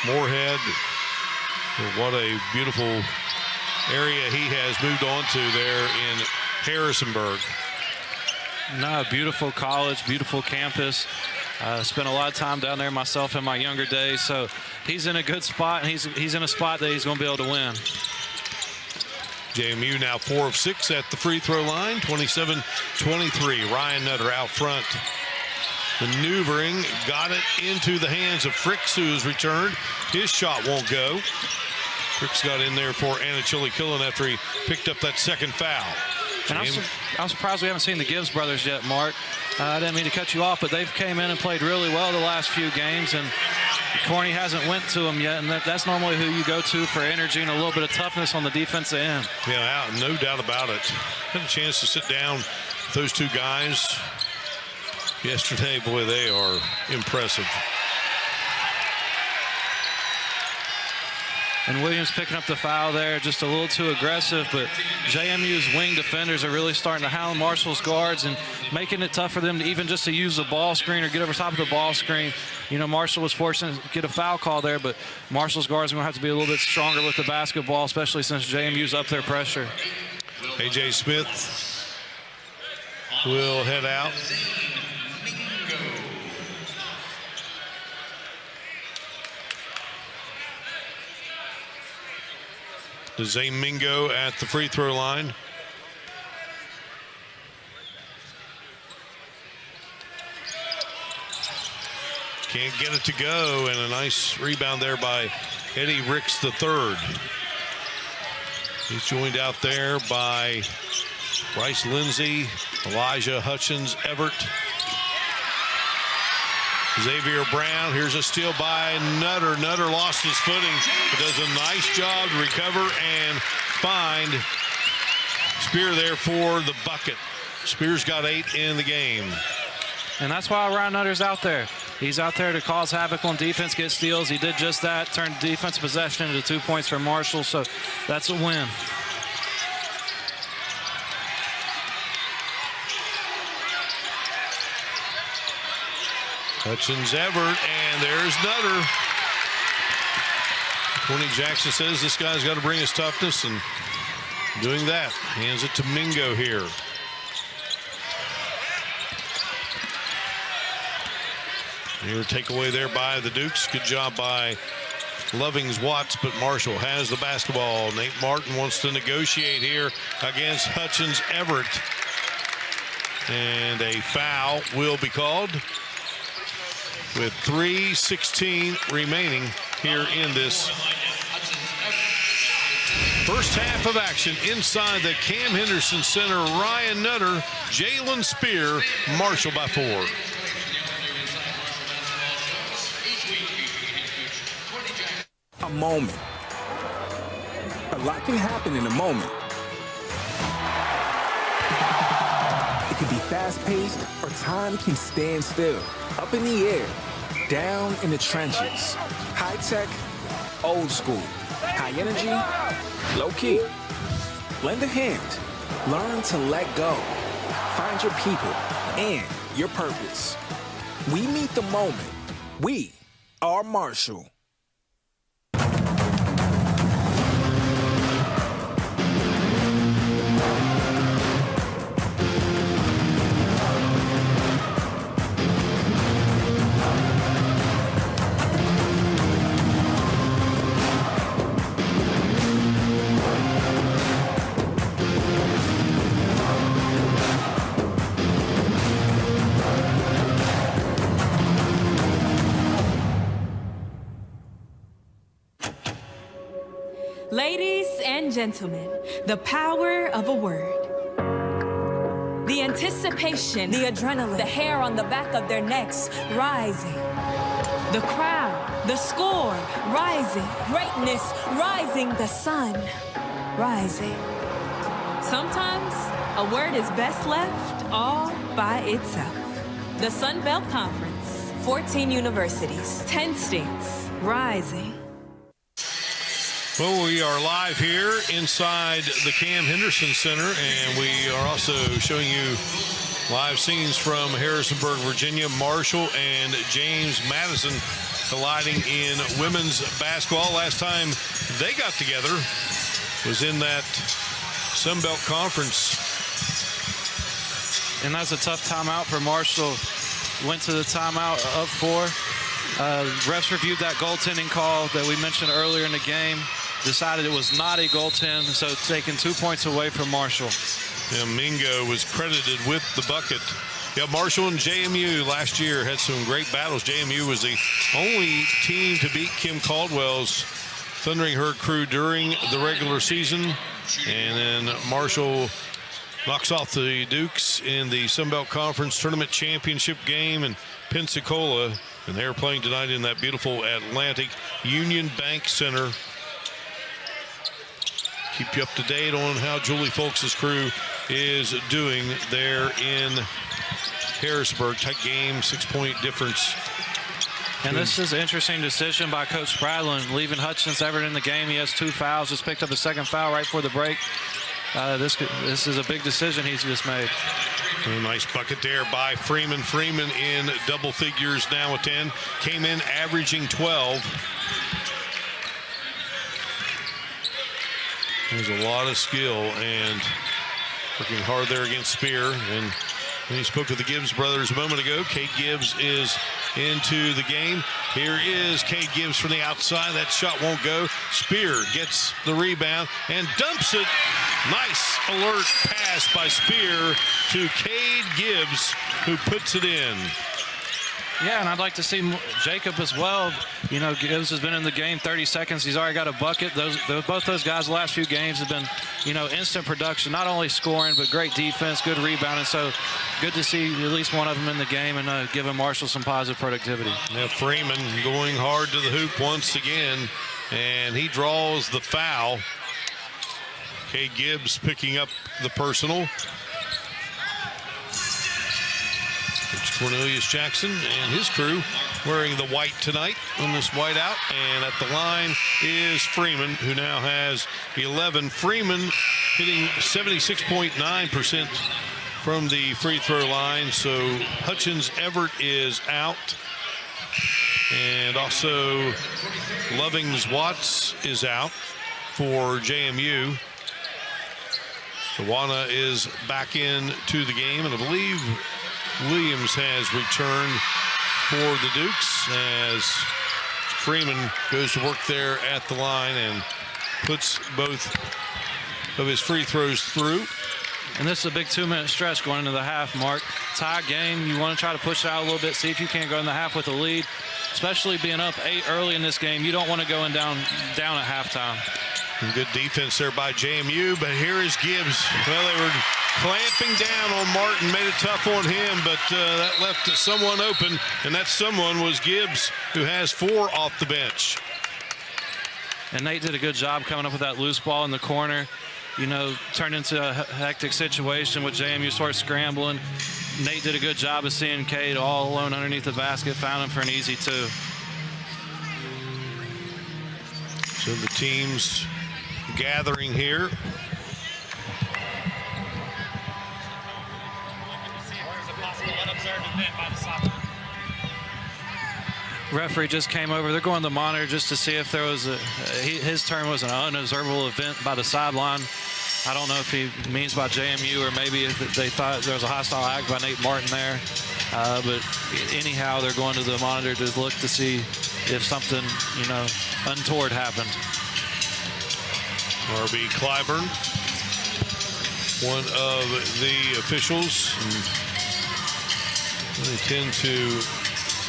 Moorhead. What a beautiful area he has moved on to there in Harrisonburg. No, beautiful college, beautiful campus. Spent a lot of time down there myself in my younger days, so he's in a good spot, and he's in a spot that he's going to be able to win. JMU now 4 of 6 at the free throw line, 27-23. Ryan Nutter out front. Maneuvering, got it into the hands of Fricks, who has returned. His shot won't go. Fricks got in there for Anna Chili-Killen after he picked up that second foul. And I'm surprised we haven't seen the Gibbs brothers yet, Mark. I didn't mean to cut you off, but they've came in and played really well the last few games, and Corny hasn't went to them yet, and that's normally who you go to for energy and a little bit of toughness on the defensive end. Yeah, no doubt about it. Had a chance to sit down with those two guys yesterday. Boy, they are impressive. And Williams picking up the foul there, just a little too aggressive, but JMU's wing defenders are really starting to hound Marshall's guards and making it tough for them to even just to use the ball screen or get over top of the ball screen. Marshall was fortunate to get a foul call there, but Marshall's guards are going to have to be a little bit stronger with the basketball, especially since JMU's up their pressure. A.J. Smith will head out. Zay Mingo at the free throw line. Can't get it to go, and a nice rebound there by Eddie Ricks III. He's joined out there by Bryce Lindsay, Elijah Hutchins-Everett, Xavier Brown. Here's a steal by Nutter. Nutter lost his footing, but does a nice job to recover and find Spear there for the bucket. Spear's got 8 in the game. And that's why Ryan Nutter's out there. He's out there to cause havoc on defense, get steals. He did just that, turned defense possession into 2 points for Marshall, so that's a win. Hutchins-Everett, and there's Nutter. Tony Jackson says this guy's got to bring his toughness, and doing that. Hands it to Mingo here. Here, takeaway there by the Dukes. Good job by Lovings-Watts, but Marshall has the basketball. Nate Martin wants to negotiate here against Hutchins-Everett. And a foul will be called with 3:16 remaining here in this first half of action inside the Cam Henderson Center. Ryan Nutter, Jalen Spear, Marshall by 4. A moment. A lot can happen in a moment. It could be fast-paced, or time can stand still. Up in the air, down in the trenches. High-tech, old school. High energy, low-key. Lend a hand. Learn to let go. Find your people. and your purpose. We meet the moment. We are Marshall. Ladies and gentlemen, the power of a word. The anticipation, the adrenaline, the hair on the back of their necks rising. The crowd, the score rising. Greatness rising, the sun rising. Sometimes a word is best left all by itself. The Sun Belt Conference, 14 universities, 10 states, rising. Well, we are live here inside the Cam Henderson Center, and we are also showing you live scenes from Harrisonburg, Virginia. Marshall and James Madison colliding in women's basketball. Last time they got together was in that Sun Belt Conference. And that's a tough timeout for Marshall. Went to the timeout up 4. Refs reviewed that goaltending call that we mentioned earlier in the game. Decided it was not a goaltend, so taking 2 points away from Marshall. Yeah, Mingo was credited with the bucket. Yeah, Marshall and JMU last year had some great battles. JMU was the only team to beat Kim Caldwell's Thundering Herd crew during the regular season. And then Marshall knocks off the Dukes in the Sun Belt Conference Tournament Championship game in Pensacola. And they're playing tonight in that beautiful Atlantic Union Bank Center. Keep you up to date on how Julie Folks' crew is doing there in Harrisburg. Tight game, 6-point difference. And this is an interesting decision by Coach Spradlin, leaving Hutchins Everett in the game. He has 2 fouls, just picked up a second foul right before the break. This is a big decision he's just made. A nice bucket there by Freeman. Freeman in double figures now with 10. Came in averaging 12. There's a lot of skill and working hard there against Spear. And when he spoke with the Gibbs brothers a moment ago, Kate Gibbs is into the game. Here is Kate Gibbs from the outside. That shot won't go. Spear gets the rebound and dumps it. Nice alert pass by Spear to Cade Gibbs, who puts it in. Yeah, and I'd like to see Jacob as well. You know, Gibbs has been in the game 30 seconds. He's already got a bucket. Both those guys the last few games have been, you know, instant production, not only scoring, but great defense, good rebounding. So good to see at least one of them in the game and giving Marshall some positive productivity. Now Freeman going hard to the hoop once again, and he draws the foul. Kay Gibbs picking up the personal. It's Cornelius Jackson and his crew wearing the white tonight on this white out. And at the line is Freeman, who now has 11. Freeman hitting 76.9% from the free throw line. So Hutchins Everett is out. And also Lovings Watts is out for JMU. Tawana is back into the game, and I believe Williams has returned for the Dukes as Freeman goes to work there at the line and puts both of his free throws through. And this is a big 2-minute stretch going into the half, Mark. Tie game, you want to try to push it out a little bit, see if you can't go in the half with a lead, especially being up 8 early in this game. You don't want to go in down at halftime. And good defense there by JMU, but here is Gibbs. Well, they were clamping down on Martin, made it tough on him, but that left someone open, and that someone was Gibbs, who has 4 off the bench. And Nate did a good job coming up with that loose ball in the corner. You know, turned into a hectic situation with JMU sort of scrambling. Nate did a good job of seeing Cade all alone underneath the basket, found him for an easy 2. So the teams gathering here. possible unobserved event by the sideline. Referee just came over. They're going to the monitor just to see if there was his term was an unobservable event by the sideline. I don't know if he means by JMU or maybe if they thought there was a hostile act by Nate Martin there. But anyhow, they're going to the monitor to look to see if something, untoward happened. R.B. Clyburn, one of the officials. They tend to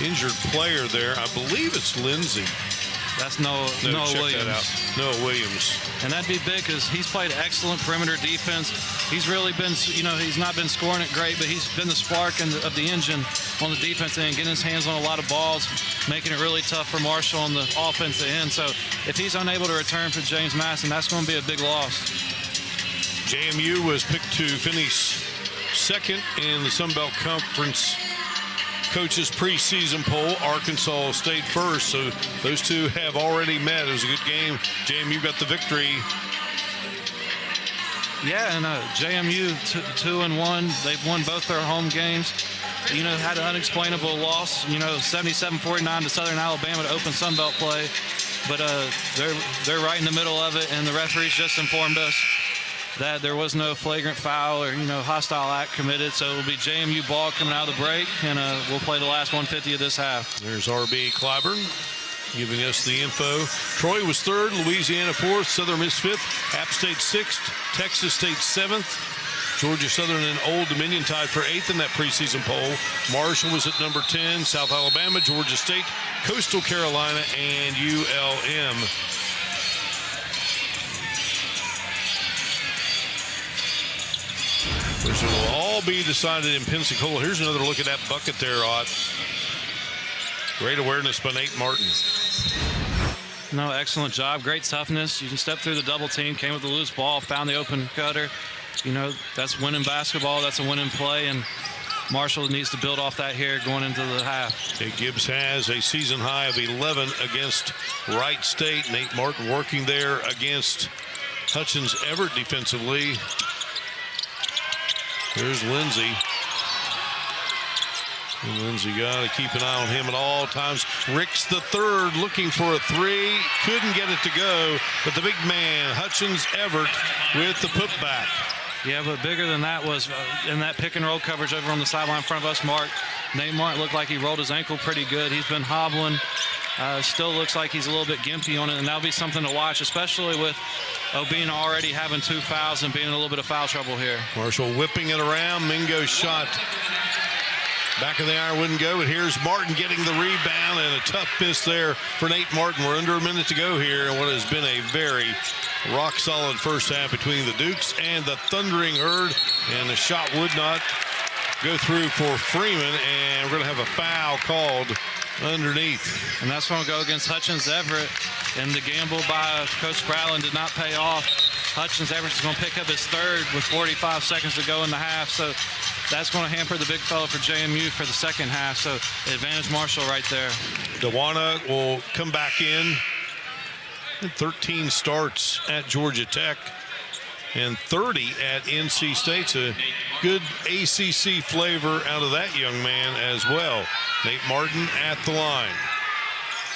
injured player there. I believe it's Lindsey. That's Noah Williams. Noah Williams. And that'd be big because he's played excellent perimeter defense. He's really been, he's not been scoring it great, but he's been the spark of the engine on the defense end, getting his hands on a lot of balls, making it really tough for Marshall on the offensive end. So if he's unable to return for James Madison, that's going to be a big loss. JMU was picked to finish second in the Sun Belt Conference coaches preseason poll. Arkansas State first, so those two have already met. It was a good game. JMU got the victory. Yeah, and JMU 2-1. They've won both their home games. Had an unexplainable loss. 77-49 to Southern Alabama to open Sun Belt play, but they're right in the middle of it, and the referees just informed us that there was no flagrant foul or hostile act committed, so it will be JMU ball coming out of the break, and we'll play the last 150 of this half. There's R.B. Clyburn giving us the info. Troy was third, Louisiana fourth, Southern Miss fifth, App State sixth, Texas State seventh, Georgia Southern and Old Dominion tied for eighth in that preseason poll. Marshall was at number 10, South Alabama, Georgia State, Coastal Carolina, and ULM. Which will all be decided in Pensacola. Here's another look at that bucket there, Ott. Great awareness by Nate Martin. No, excellent job. Great toughness. You can step through the double team, came with the loose ball, found the open cutter. That's winning basketball. That's a winning play, and Marshall needs to build off that here going into the half. Hey, Gibbs has a season high of 11 against Wright State. Nate Martin working there against Hutchins Everett defensively. Here's Lindsey. And Lindsey got to keep an eye on him at all times. Ricks the third looking for a three. Couldn't get it to go, but the big man, Hutchins Everett, with the putback. Yeah, but bigger than that was in that pick and roll coverage over on the sideline in front of us, Mark. Nate Martin looked like he rolled his ankle pretty good. He's been hobbling. Still looks like he's a little bit gimpy on it, and that'll be something to watch, especially with Obina already having 2 fouls and being in a little bit of foul trouble here. Marshall whipping it around. Mingo's shot back of the iron wouldn't go, but here's Martin getting the rebound, and a tough miss there for Nate Martin. We're under a minute to go here, and what has been a very rock-solid first half between the Dukes and the Thundering Herd, and the shot would not go through for Freeman, and we're going to have a foul called underneath. And that's going to go against Hutchins Everett, and the gamble by Coach Spradlin did not pay off. Hutchins Everett is going to pick up his third with 45 seconds to go in the half, so that's going to hamper the big fella for JMU for the second half, so advantage Marshall right there. Dewana will come back in. 13 starts at Georgia Tech and 30 at NC State. So good ACC flavor out of that young man as well. Nate Martin at the line.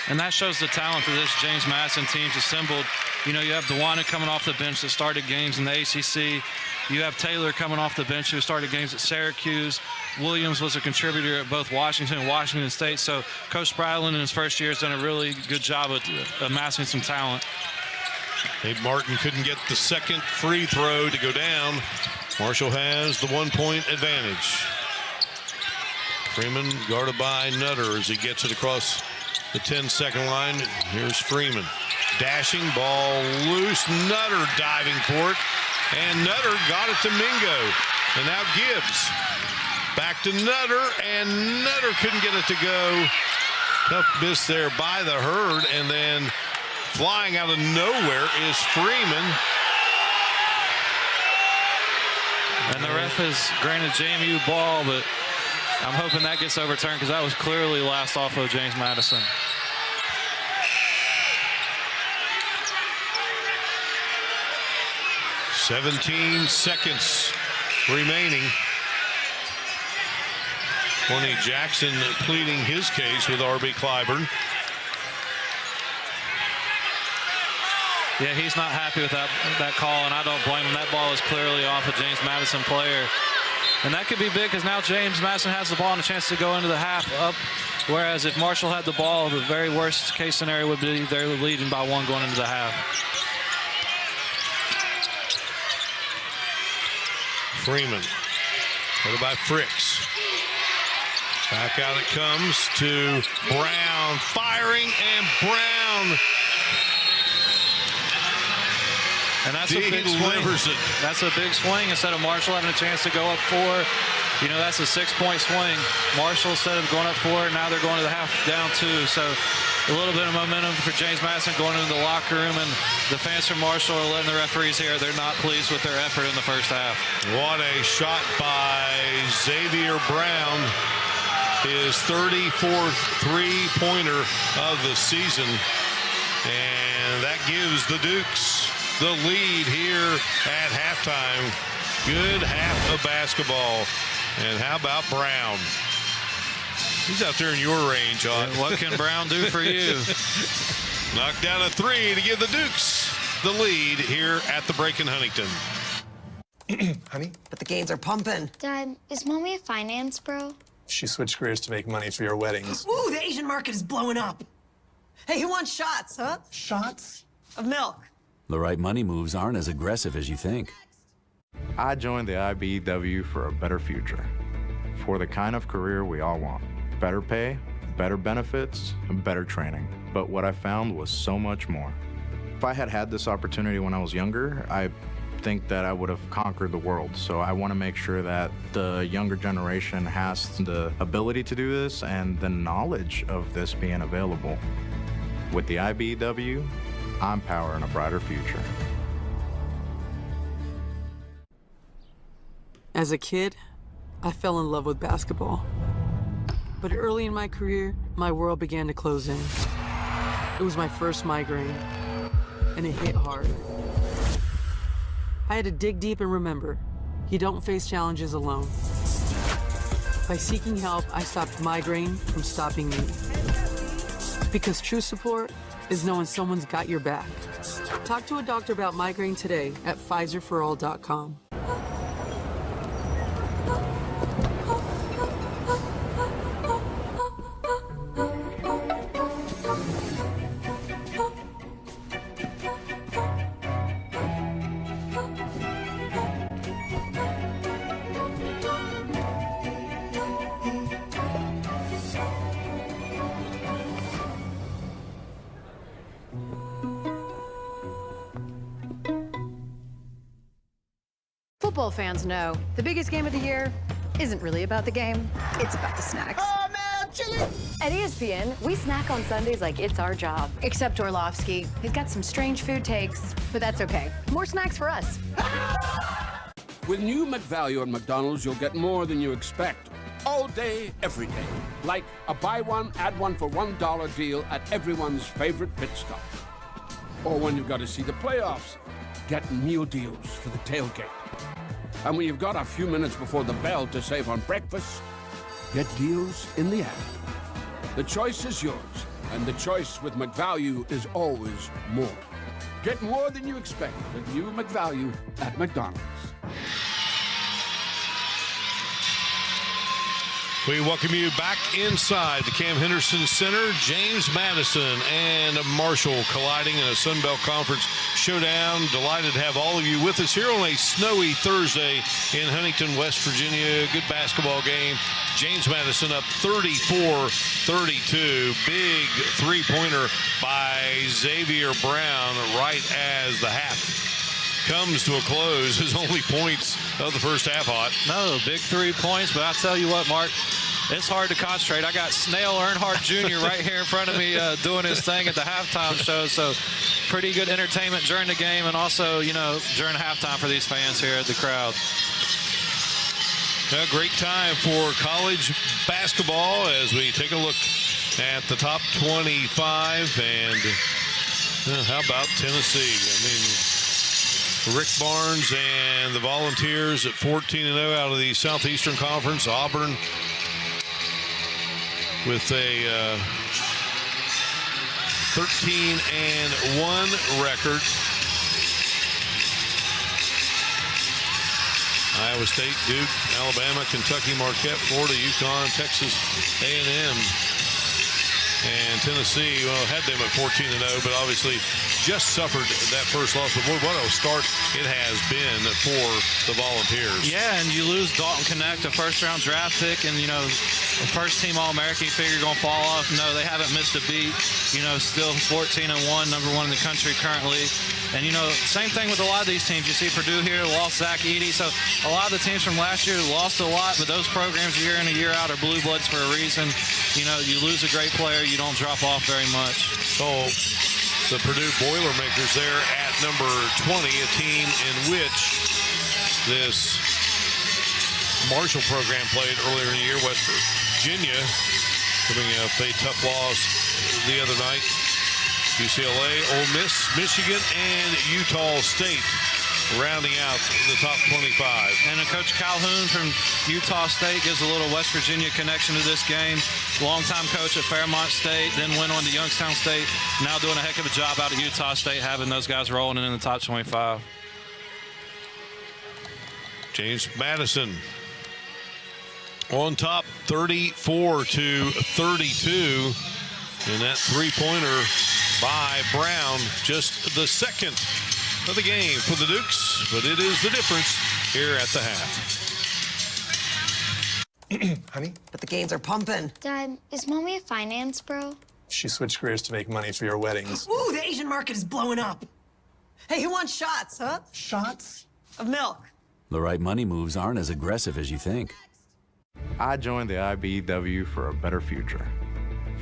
And that shows the talent that this James Madison team's assembled. You have Dewana coming off the bench that started games in the ACC. You have Taylor coming off the bench who started games at Syracuse. Williams was a contributor at both Washington and Washington State. So Coach Spradlin in his first year has done a really good job of amassing some talent. Nate Martin couldn't get the second free throw to go down. Marshall has the 1-point advantage. Freeman guarded by Nutter as he gets it across the 10-second line. Here's Freeman. Dashing, ball loose. Nutter diving for it. And Nutter got it to Mingo. And now Gibbs. Back to Nutter, and Nutter couldn't get it to go. Tough miss there by the Herd, and then flying out of nowhere is Freeman. And the ref has granted JMU ball, but I'm hoping that gets overturned because that was clearly last off of James Madison. .17 seconds remaining. Tony Jackson pleading his case with R.B. Clyburn. Yeah, he's not happy with that call, and I don't blame him. That ball is clearly off a James Madison player. And that could be big because now James Madison has the ball and a chance to go into the half up. Whereas if Marshall had the ball, the very worst case scenario would be they're leading by 1 going into the half. Freeman, headed by Fricks. Back out it comes to Brown, firing, and Brown. And that's a big swing. That's a big swing instead of Marshall having a chance to go up 4. You know, that's a 6-point swing. Marshall, instead of going up 4, now they're going to the half down 2. So a little bit of momentum for James Madison going into the locker room, and the fans from Marshall are letting the referees hear they're not pleased with their effort in the first half. What a shot by Xavier Brown. His 34th three-pointer of the season. And that gives the Dukes the lead here at halftime. Good half of basketball. And how about Brown? He's out there in your range, Hawk. What can Brown do for you? Knocked down a 3 to give the Dukes the lead here at the break in Huntington. Honey? But the gains are pumping. Dad, is Mommy a finance bro? She switched careers to make money for your weddings. Ooh, the Asian market is blowing up. Hey, who wants shots, huh? Shots? Of milk. The right money moves aren't as aggressive as you think. I joined the IBEW for a better future, for the kind of career we all want. Better pay, better benefits, and better training. But what I found was so much more. If I had had this opportunity when I was younger, I think that I would have conquered the world. So I want to make sure that the younger generation has the ability to do this and the knowledge of this being available. With the IBEW, I'm powering a brighter future. As a kid, I fell in love with basketball. But early in my career, my world began to close in. It was my first migraine, and it hit hard. I had to dig deep and remember, you don't face challenges alone. By seeking help, I stopped migraine from stopping me. Because true support is knowing someone's got your back. Talk to a doctor about migraine today at PfizerForAll.com. Football fans know the biggest game of the year isn't really about the game, it's about the snacks. Oh, man, chili! At ESPN, we snack on Sundays like it's our job. Except Orlovsky. He's got some strange food takes, but that's okay. More snacks for us. With new McValue at McDonald's, you'll get more than you expect. All day, every day. Like a buy one, add one for $1 deal at everyone's favorite pit stop. Or when you've got to see the playoffs, get meal deals for the tailgate. And when you've got a few minutes before the bell to save on breakfast, get deals in the app. The choice is yours, and the choice with McValue is always more. Get more than you expect with new McValue at McDonald's. We welcome you back inside the Cam Henderson Center. James Madison and Marshall colliding in a Sun Belt Conference showdown. Delighted to have all of you with us here on a snowy Thursday in Huntington, West Virginia. Good basketball game. James Madison up 34-32. Big three-pointer by Xavier Brown right as the half comes to a close. His only points of the first half, Hot. No, big 3 points, but I'll tell you what, Mark, it's hard to concentrate. I got Snail Earnhardt Jr. right here in front of me doing his thing at the halftime show, so pretty good entertainment during the game and also, you know, during halftime for these fans here at the crowd. A great time for college basketball as we take a look at the top 25. And how about Tennessee? I mean, Rick Barnes and the Volunteers at 14-0 out of the Southeastern Conference. Auburn with a 13-1 record. Iowa State, Duke, Alabama, Kentucky, Marquette, Florida, UConn, Texas A&M, and Tennessee. Well, had them at 14-0, but obviously just suffered that first loss. But boy, what a start it has been for the Volunteers. Yeah, and you lose Dalton Connect, a first-round draft pick, and, you know, a first-team All-American, you figure you're going to fall off. No, they haven't missed a beat. You know, still 14-1, number one in the country currently. And, you know, same thing with a lot of these teams. You see Purdue here lost Zach Edey. So a lot of the teams from last year lost a lot, but those programs year in and year out are blue bloods for a reason. You know, you lose a great player, you don't drop off very much. So the Purdue Boilermakers there at number 20, a team in which this Marshall program played earlier in the year. West Virginia coming off a tough loss the other night. UCLA, Ole Miss, Michigan, and Utah State rounding out the top 25. And Coach Calhoun from Utah State gives a little West Virginia connection to this game. Longtime coach at Fairmont State, then went on to Youngstown State. Now doing a heck of a job out at Utah State, having those guys rolling in the top 25. James Madison on top, 34-32. And that three-pointer by Brown, just the second of the game for the Dukes, but it is the difference here at the half. Honey? But the gains are pumping. Dad, is Mommy a finance bro? She switched careers to make money for your weddings. Ooh, the Asian market is blowing up. Hey, who wants shots, huh? Shots? Of milk. The right money moves aren't as aggressive as you think. I joined the IBEW for a better future,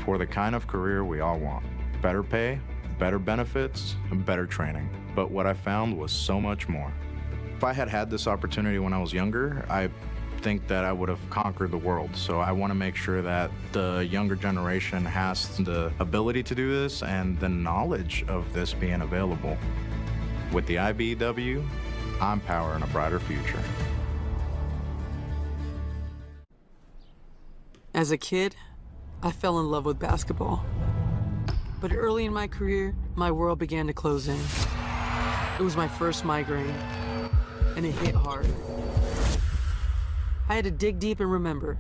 for the kind of career we all want. Better pay, better benefits, and better training. But what I found was so much more. If I had had this opportunity when I was younger, I think that I would have conquered the world. So I want to make sure that the younger generation has the ability to do this and the knowledge of this being available. With the IBEW, I'm powering a brighter future. As a kid, I fell in love with basketball. But early in my career, my world began to close in. It was my first migraine, and it hit hard. I had to dig deep and remember,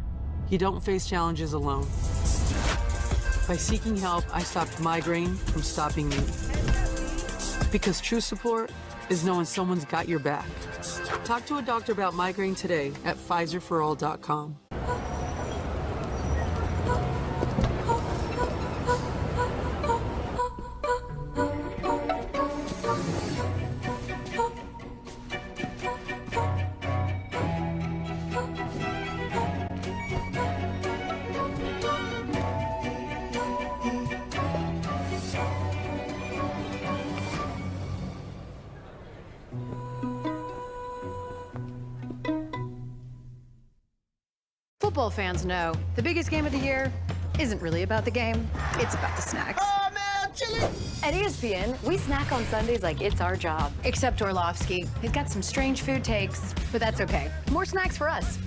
you don't face challenges alone. By seeking help, I stopped migraine from stopping me. Because true support is knowing someone's got your back. Talk to a doctor about migraine today at PfizerForAll.com. Football fans know the biggest game of the year isn't really about the game, it's about the snacks. Oh, man, chili! At ESPN, we snack on Sundays like it's our job. Except Orlovsky. He's got some strange food takes, but that's okay. More snacks for us.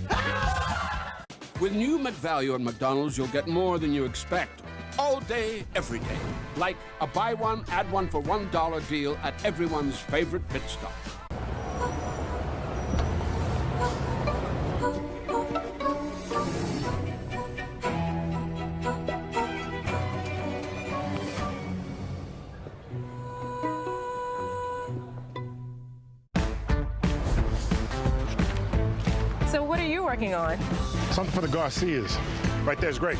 With new McValue at McDonald's, you'll get more than you expect. All day, every day. Like a buy one, add one for $1 deal at everyone's favorite pit stop. So what are you working on? Something for the Garcias. Right there's great.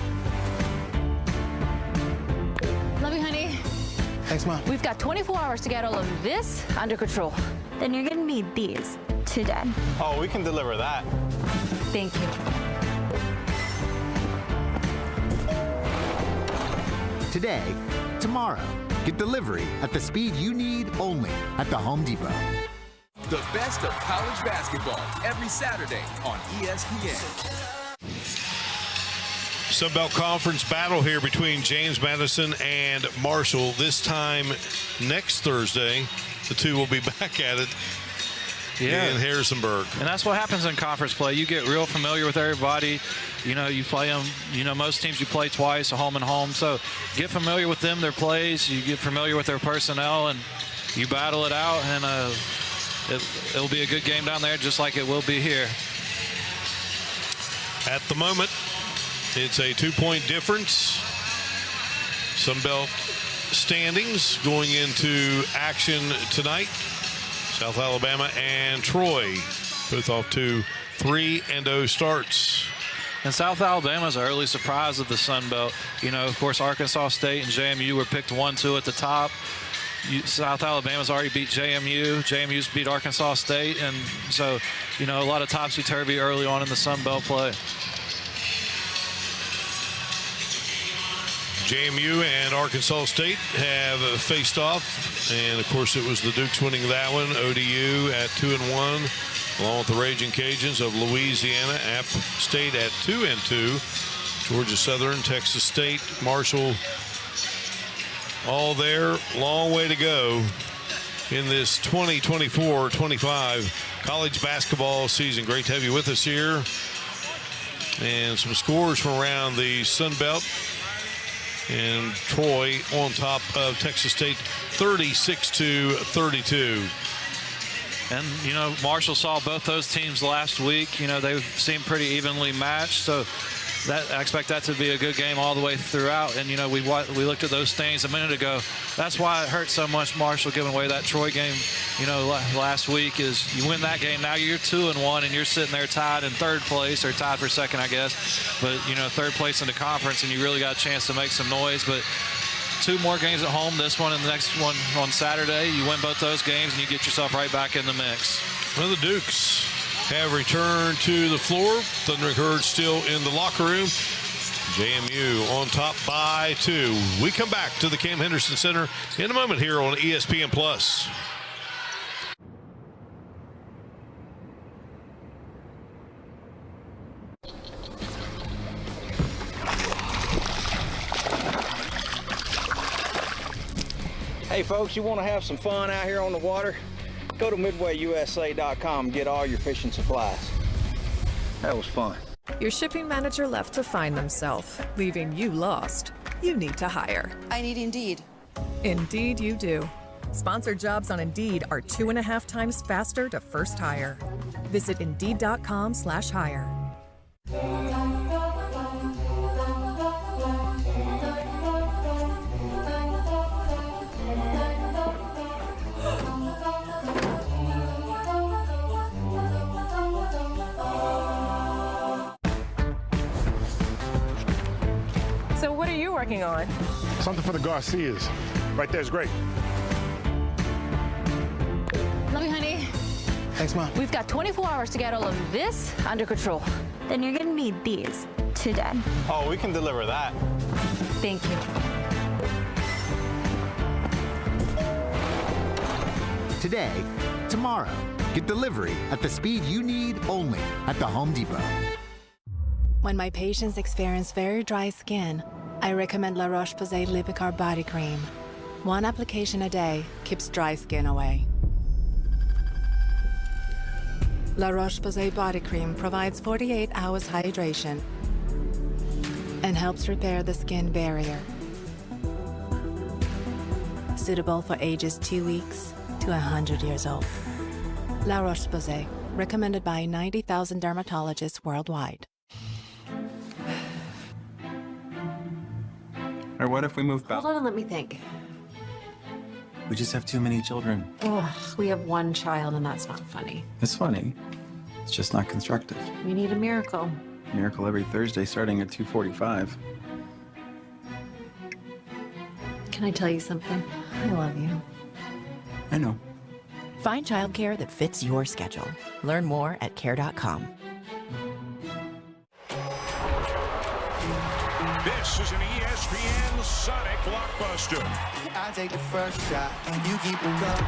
Love you, honey. Thanks, Mom. We've got 24 hours to get all of this under control. Then you're gonna need these today. Oh, we can deliver that. Thank you. Today, tomorrow. Get delivery at the speed you need only at the Home Depot. The best of college basketball every Saturday on ESPN. Sunbelt Conference battle here between James Madison and Marshall. This time next Thursday, the two will be back at it in Harrisonburg. And that's what happens in conference play. You get real familiar with everybody. You play them, most teams you play twice, a home and home. So get familiar with them, their plays. You get familiar with their personnel, and you battle it out. And it'll be a good game down there, just like it will be here. At the moment, it's a 2-point difference. Sunbelt standings going into action tonight. South Alabama and Troy both off to 3-0 starts. And South Alabama's an early surprise of the Sun Belt. Of course, Arkansas State and JMU were picked 1-2 at the top. South Alabama's already beat JMU. JMU's beat Arkansas State. And so, a lot of topsy-turvy early on in the Sun Belt play. JMU and Arkansas State have faced off. And, of course, it was the Dukes winning that one. ODU at 2-1. Along with the Raging Cajuns of Louisiana. App State at 2-2. Georgia Southern, Texas State, Marshall, all there. Long way to go in this 2024-25 college basketball season. Great to have you with us here. And some scores from around the Sun Belt. And Troy on top of Texas State, 36-32. And, Marshall saw both those teams last week. They seemed pretty evenly matched. So I expect that to be a good game all the way throughout. And, we looked at those things a minute ago. That's why it hurt so much Marshall giving away that Troy game, last week. Is you win that game, now you're 2-1, and you're sitting there tied in third place, or tied for second, I guess. But, third place in the conference, and you really got a chance to make some noise. But 2 more games at home, this one and the next one on Saturday. You win both those games, and you get yourself right back in the mix. Well, the Dukes have returned to the floor. Thundering Herd still in the locker room. JMU on top by 2. We come back to the Cam Henderson Center in a moment here on ESPN+. Hey folks, you want to have some fun out here on the water? Go to MidwayUSA.com and get all your fishing supplies. That was fun. Your shipping manager left to find themselves, leaving you lost. You need to hire. I need Indeed. Indeed you do. Sponsored jobs on Indeed are 2.5 times faster to first hire. Visit Indeed.com/hire. So what are you working on? Something for the Garcias. Right there's great. Love you, honey. Thanks, Mom. We've got 24 hours to get all of this under control. Then you're gonna need these today. Oh, we can deliver that. Thank you. Today, tomorrow. Get delivery at the speed you need only at the Home Depot. When my patients experience very dry skin, I recommend La Roche-Posay Lipicar Body Cream. 1 application a day keeps dry skin away. La Roche-Posay Body Cream provides 48 hours hydration and helps repair the skin barrier. Suitable for ages 2 weeks to 100 years old. La Roche-Posay, recommended by 90,000 dermatologists worldwide. Or what if we move back? Hold on and let me think. We just have too many children. Ugh, we have 1 child and that's not funny. It's funny. It's just not constructive. We need a miracle. Miracle every Thursday starting at 2:45. Can I tell you something? I love you. I know. Find childcare that fits your schedule. Learn more at care.com. This is an ESPN Sonic blockbuster. I take the first shot, you keep it coming.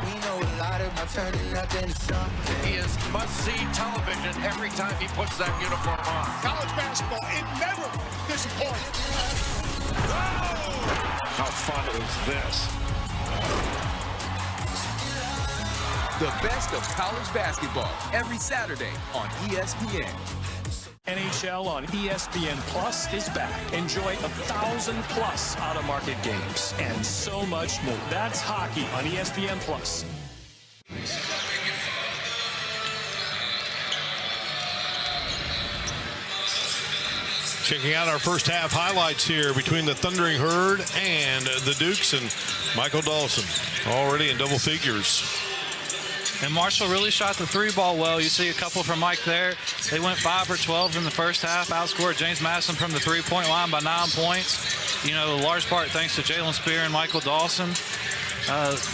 We know a lot about turning nothing to something. He is must-see television every time he puts that uniform on. College basketball, it never disappoints. How fun is this? The best of college basketball every Saturday on ESPN. NHL on ESPN Plus is back. Enjoy 1,000+ out-of-market games and so much more. That's hockey on ESPN Plus. Checking out our first half highlights here between the Thundering Herd and the Dukes, and Michael Dawson already in double figures. And Marshall really shot the three ball well. You see a couple from Mike there. They went 5 for 12 in the first half, outscored James Madison from the three-point line by 9 points. You know, a large part thanks to Jalen Spear and Michael Dawson.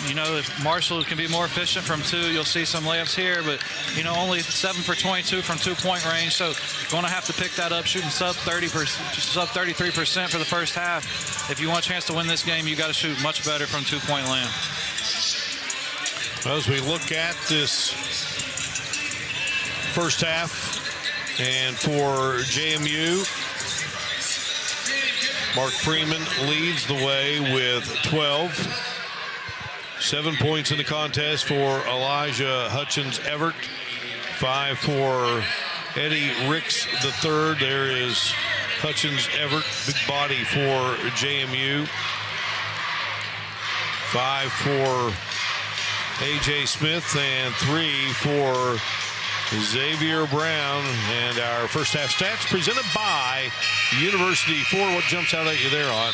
You know, if Marshall can be more efficient from 2, you'll see some layups here, but, you know, only 7 for 22 from 2-point range, so going to have to pick that up, shooting sub 33% for the first half. If you want a chance to win this game, you got to shoot much better from 2-point land. As we look at this first half, and for JMU, Mark Freeman leads the way with 12. 7 points in the contest for Elijah Hutchins-Everett. 5 for Eddie Ricks III. There is Hutchins-Everett, big body for JMU. 5 for A.J. Smith and 3 for Xavier Brown. And our first half stats presented by University 4. What jumps out at you there, Ott?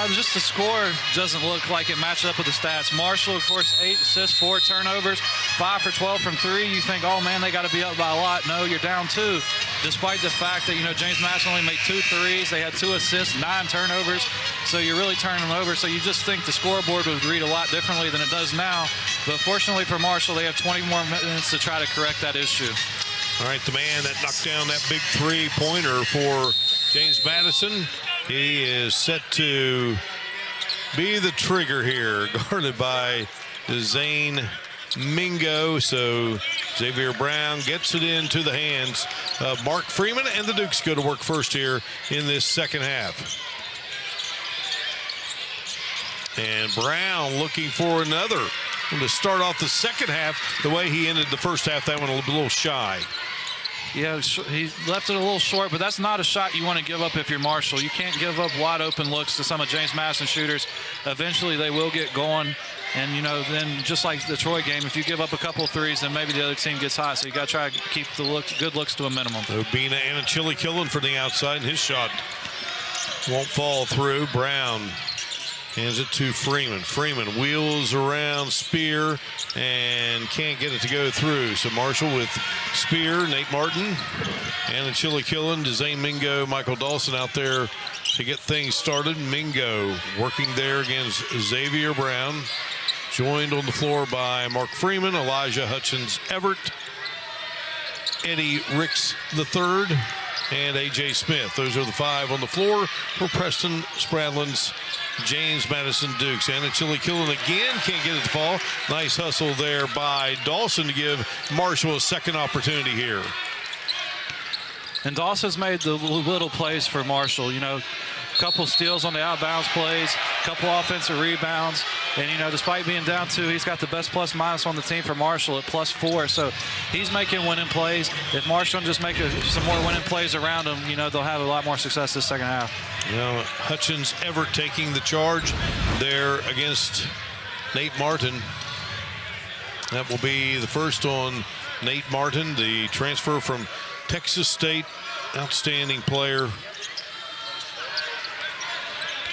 Just the score doesn't look like it matched up with the stats. Marshall, of course, 8 assists, 4 turnovers, 5 for 12 from 3. You think, oh, man, they got to be up by a lot. No, you're down 2, despite the fact that, you know, James Madison only made 2 threes. They had 2 assists, 9 turnovers. So you're really turning them over. So you just think the scoreboard would read a lot differently than it does now. But fortunately for Marshall, they have 20 more minutes to try to correct that issue. All right, the man that knocked down that big three-pointer for James Madison, he is set to be the trigger here, guarded by Zane Mingo. So Xavier Brown gets it into the hands of Mark Freeman, and the Dukes go to work first here in this second half. And Brown looking for another. And to start off the second half, the way he ended the first half, that one a little shy. Yeah, he left it a little short, but that's not a shot you want to give up if you're Marshall. You can't give up wide open looks to some of James Madison shooters. Eventually they will get going. And, you know, then just like the Troy game, if you give up a couple of threes, then maybe the other team gets hot. So you got to try to keep the good looks to a minimum. Obina and a Chili Killen from the outside, and his shot won't fall through. Brown hands it to Freeman. Freeman wheels around Spear and can't get it to go through. So Marshall with Spear, Nate Martin, and the Chili Killen, Zane Mingo, Michael Dawson out there to get things started. Mingo working there against Xavier Brown, joined on the floor by Mark Freeman, Elijah Hutchins-Everett, Eddie Ricks III, and A.J. Smith. Those are the 5 on the floor for Preston Spradlin's James Madison Dukes. And the Chili Killen again can't get it to fall. Nice hustle there by Dawson to give Marshall a second opportunity here. And Dawson's made the little plays for Marshall. You know, a couple steals on the outbounds plays, a couple offensive rebounds. And, you know, despite being down 2, he's got the best plus-minus on the team for Marshall at +4. So he's making winning plays. If Marshall can just make some more winning plays around him, you know, they'll have a lot more success this second half. You know, Hutchins-Everett taking the charge there against Nate Martin. That will be the first on Nate Martin, the transfer from Texas State, outstanding player.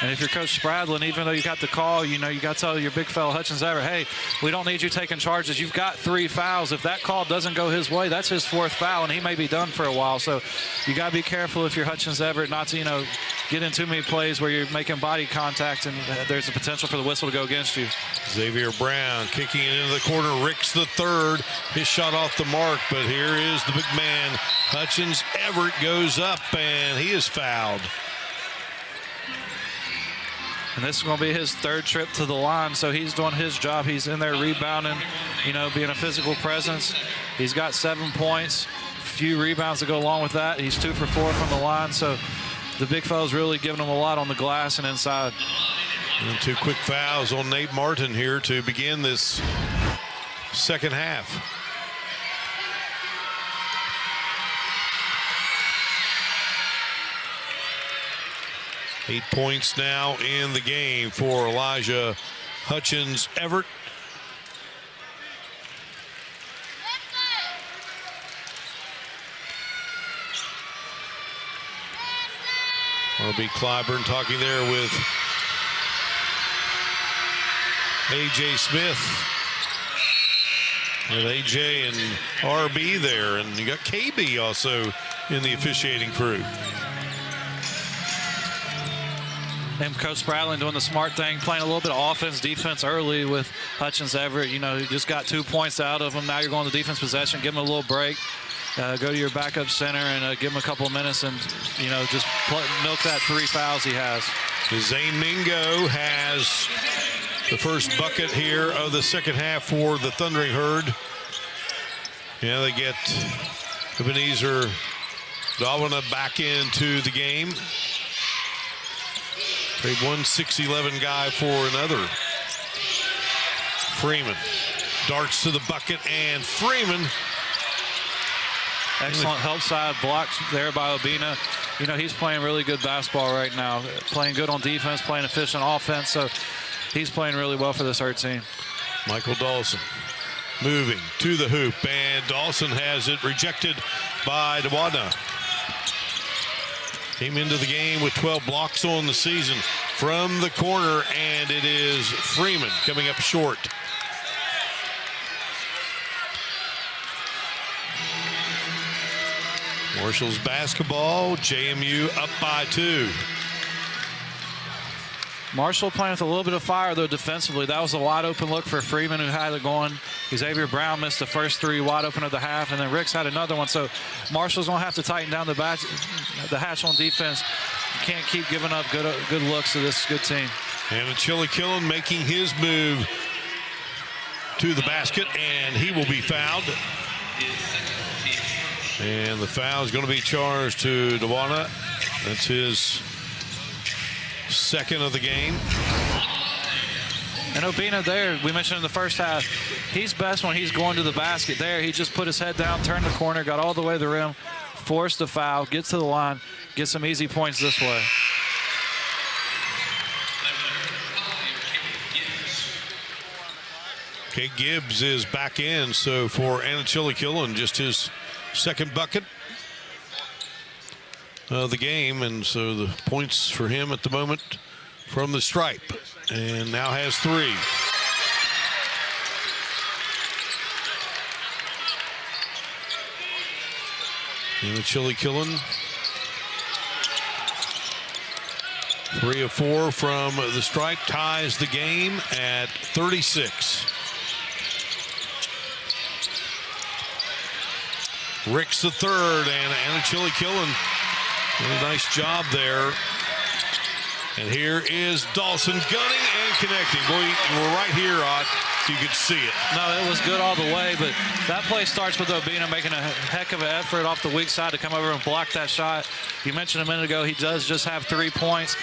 And if you're Coach Spradlin, even though you got the call, you know, you got to tell your big fella Hutchins-Everett, hey, we don't need you taking charges. You've got 3 fouls. If that call doesn't go his way, that's his 4th foul, and he may be done for a while. So you got to be careful if you're Hutchins-Everett not to, you know, get in too many plays where you're making body contact and there's a potential for the whistle to go against you. Xavier Brown kicking it into the corner. Ricks III, his shot off the mark, but here is the big man. Hutchins-Everett goes up, and he is fouled. And this is going to be his 3rd trip to the line, so he's doing his job. He's in there rebounding, you know, being a physical presence. He's got 7 points, a few rebounds to go along with that. He's 2 for 4 from the line, so the big fella's really giving him a lot on the glass and inside. And 2 quick fouls on Nate Martin here to begin this second half. 8 points now in the game for Elijah Hutchins Everett. R.B. Clyburn talking there with A.J. Smith. And A.J. and R.B. there. And you got KB also in the officiating crew. And Coach Spradlin doing the smart thing, playing a little bit of offense, defense early with Hutchins Everett. You know, you just got 2 points out of him. Now you're going to defense possession. Give him a little break. Go to your backup center and give him a couple of minutes and, you know, just milk that 3 fouls he has. Zane Mingo has the first bucket here of the second half for the Thundering Herd. Yeah, they get Ebenezer Dawana back into the game. A 1-6-11 guy for another. Freeman darts to the bucket, and Freeman. Excellent help side blocks there by Obina. You know, he's playing really good basketball right now. Playing good on defense, playing efficient offense. So he's playing really well for this Herd team. Michael Dawson moving to the hoop, and Dawson has it rejected by Dawana. Came into the game with 12 blocks on the season from the corner, and it is Freeman coming up short. Marshall's basketball, JMU up by 2. Marshall playing with a little bit of fire, though, defensively. That was a wide open look for Freeman, who had it going. Xavier Brown missed the first 3 wide open of the half, and then Ricks had another one. So Marshall's going to have to tighten down the hatch on defense. You can't keep giving up good looks to this good team. And Chili Killen making his move to the basket, and he will be fouled. And the foul is going to be charged to Dawana. That's his second of the game. And Obina there, we mentioned in the first half, he's best when he's going to the basket. There, he just put his head down, turned the corner, got all the way to the rim, forced the foul, gets to the line, gets some easy points this way. Okay, Gibbs is back in, so for Anachili Killen, just his second bucket of the game, and so the points for him at the moment from the stripe, and now has 3. Anachili Killen, 3 of 4 from the stripe, ties the game at 36. Ricks the third, and Anachili Killen did a nice job there. And here is Dawson gunning and connecting. Boy, we're right here, Ott. You could see it. No, it was good all the way, but that play starts with Obina making a heck of an effort off the weak side to come over and block that shot. You mentioned a minute ago he does just have 3 points,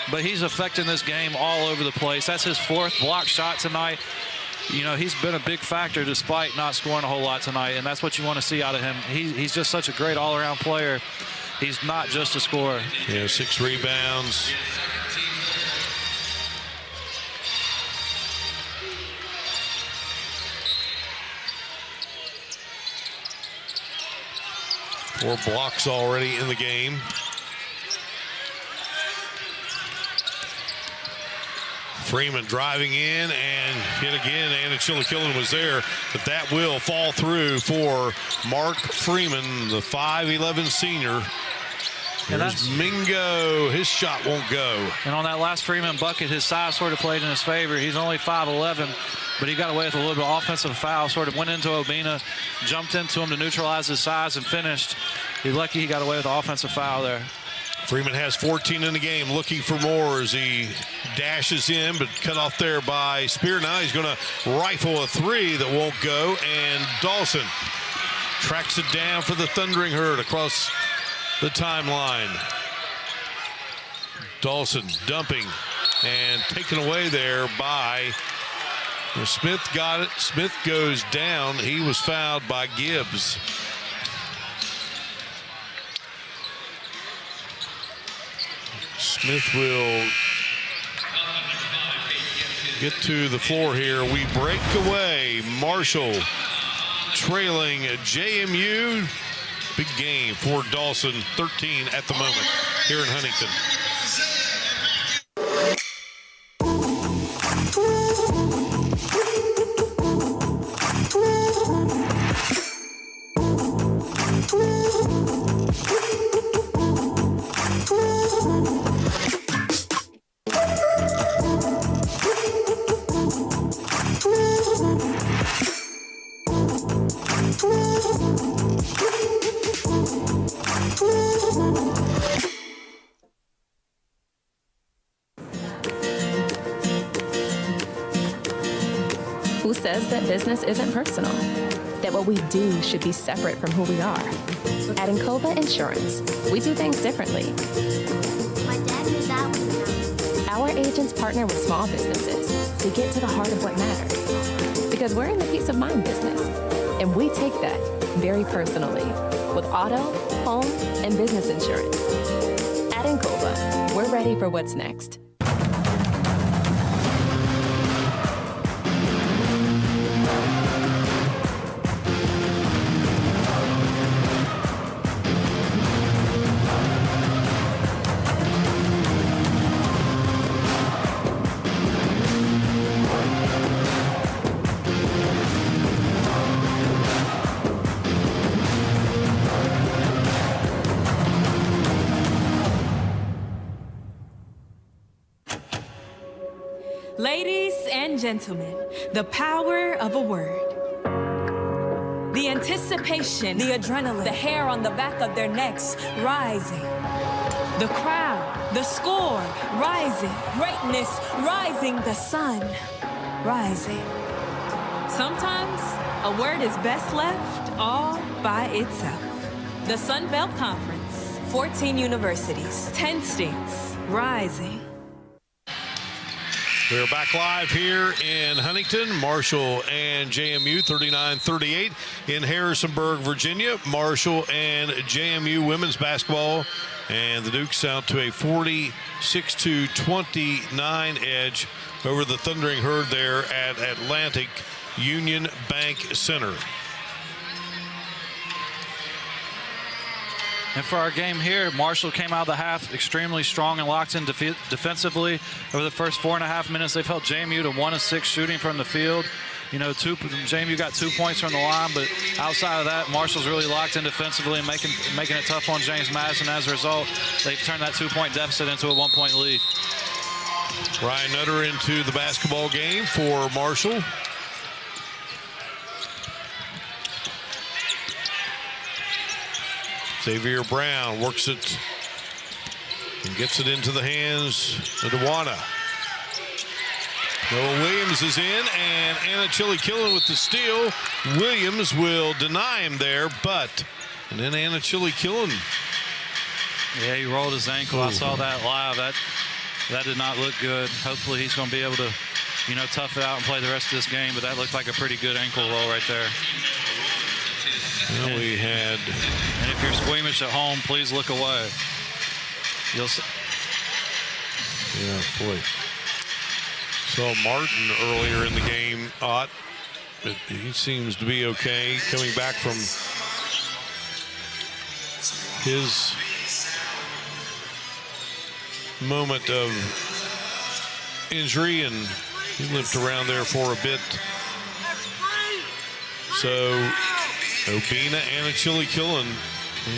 but he's affecting this game all over the place. That's his 4th block shot tonight. You know, he's been a big factor despite not scoring a whole lot tonight, and that's what you want to see out of him. He's just such a great all-around player. He's not just a scorer. Yeah, 6 rebounds. Four blocks already in the game. Freeman driving in and hit again. Anachili Killen was there, but that will fall through for Mark Freeman, the 5'11 senior. And that's Mingo. His shot won't go. And on that last Freeman bucket, his size sort of played in his favor. He's only 5'11", but he got away with a little bit of offensive foul. Sort of went into Obina, jumped into him to neutralize his size, and finished. He's lucky he got away with the offensive foul there. Freeman has 14 in the game, looking for more as he dashes in, but cut off there by Spear. Now he's going to rifle a 3 that won't go, and Dawson tracks it down for the Thundering Herd across the timeline. Dawson dumping and taken away there by Smith. Got it. Smith goes down. He was fouled by Gibbs. Smith will get to the floor here. We break away. Marshall trailing JMU. Big game for Dawson, 13 at the moment here in Huntington. Who says that business isn't personal? That what we do should be separate from who we are? At Encova Insurance, we do things differently. My dad knew that one. Our agents partner with small businesses to get to the heart of what matters. Because we're in the peace of mind business, and we take that very personally with auto, home, and business insurance. At Encova, we're ready for what's next. Ladies and gentlemen, the power of a word. The anticipation, the adrenaline, the hair on the back of their necks rising. The crowd, the score rising. Greatness rising, the sun rising. Sometimes a word is best left all by itself. The Sun Belt Conference, 14 universities, 10 states rising. We're back live here in Huntington. Marshall and JMU 39-38 in Harrisonburg, Virginia. Marshall and JMU women's basketball, and the Dukes out to a 46-29 edge over the Thundering Herd there at Atlantic Union Bank Center. And for our game here, Marshall came out of the half extremely strong and locked in defensively. Over the first 4.5 minutes, they've held JMU to 1 of 6 shooting from the field. You know, JMU got 2 points from the line, but outside of that, Marshall's really locked in defensively and making it tough on James Madison. As a result, they've turned that 2-point deficit into a 1-point lead. Ryan Nutter into the basketball game for Marshall. Xavier Brown works it and gets it into the hands of Dewana. Noah Williams is in, and Anna Chili-Killen with the steal. Williams will deny him there, and then Anna Chili-Killen. Yeah, he rolled his ankle. I saw that live. That did not look good. Hopefully he's going to be able to, you know, tough it out and play the rest of this game, but that looked like a pretty good ankle roll right there. Well, and if you're squeamish at home, please look away. You'll see. Yeah, boy. Saw Martin earlier in the game, but he seems to be okay coming back from his moment of injury, and he limped around there for a bit. So Obina and Chili-Killen,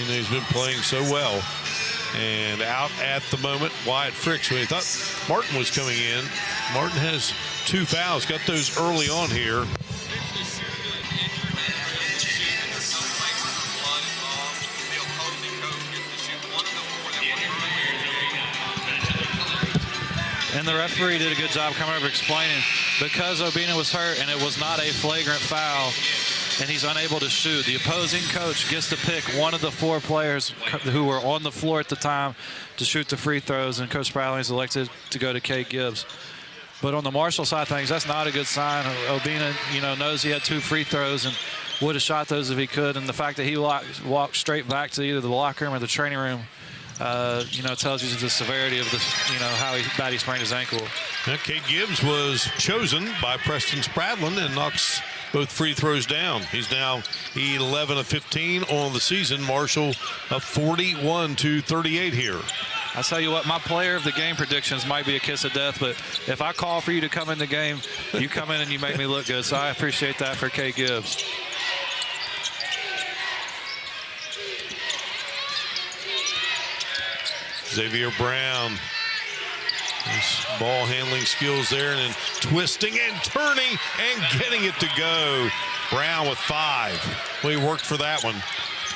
he's been playing so well. And out at the moment, Wyatt Fricks. When he thought Martin was coming in, Martin has 2 fouls, got those early on here. And the referee did a good job coming over explaining, because Obina was hurt and it was not a flagrant foul, and he's unable to shoot, the opposing coach gets to pick one of the 4 players who were on the floor at the time to shoot the free throws, and Coach Spradling's elected to go to Kate Gibbs. But on the Marshall side of things, that's not a good sign. Obina, knows he had 2 free throws and would have shot those if he could, and the fact that he walked straight back to either the locker room or the training room it tells you the severity of this, how bad he sprained his ankle. Cade Gibbs was chosen by Preston Spradlin and knocks both free throws down. He's now 11 of 15 on the season. Marshall up 41-38 here. I tell you what, my player of the game predictions might be a kiss of death, but if I call for you to come in the game, you come in and you make me look good. So I appreciate that for Cade Gibbs. Xavier Brown. His ball handling skills there, and then twisting and turning and getting it to go. Brown with 5. Well, he worked for that one.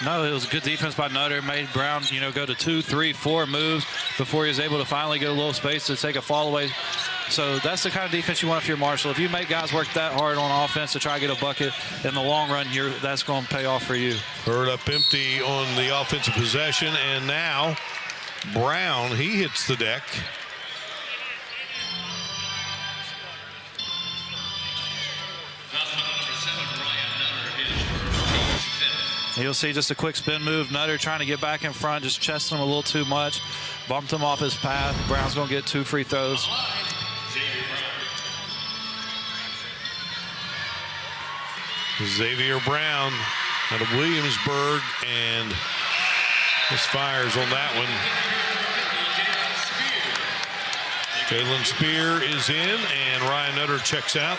No, it was a good defense by Nutter. Made Brown, go to 2, 3, 4 moves before he was able to finally get a little space to take a fall away. So that's the kind of defense you want if you're Marshall. If you make guys work that hard on offense to try to get a bucket, in the long run, that's going to pay off for you. Hurd up empty on the offensive possession, and now Brown, he hits the deck. You'll see just a quick spin move. Nutter trying to get back in front, just chesting him a little too much. Bumped him off his path. Brown's going to get 2 free throws. Xavier Brown out of Williamsburg, and misfires on that one. Jalen Spear is in, and Ryan Nutter checks out.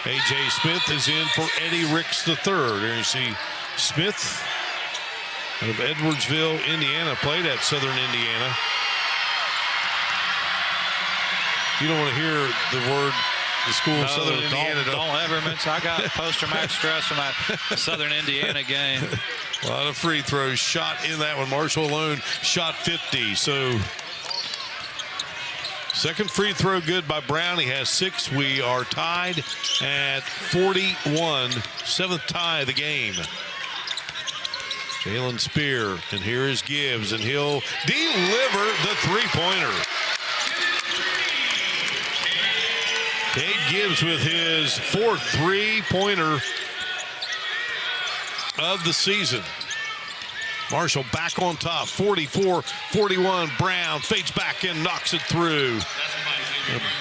A.J. Smith is in for Eddie Ricks III. There you see Smith out of Edwardsville, Indiana, played at Southern Indiana. You don't want to hear the school of Southern Indiana. Don't ever mention. I got post-traumatic stress from that Southern Indiana game. A lot of free throws shot in that one. Marshall alone shot 50. So second free throw good by Brown. He has 6. We are tied at 41. 7th tie of the game. Jalen Spear, and here is Gibbs, and he'll deliver the three-pointer. Cade Gibbs with his 4th three-pointer of the season. Marshall back on top, 44-41. Brown fades back and knocks it through.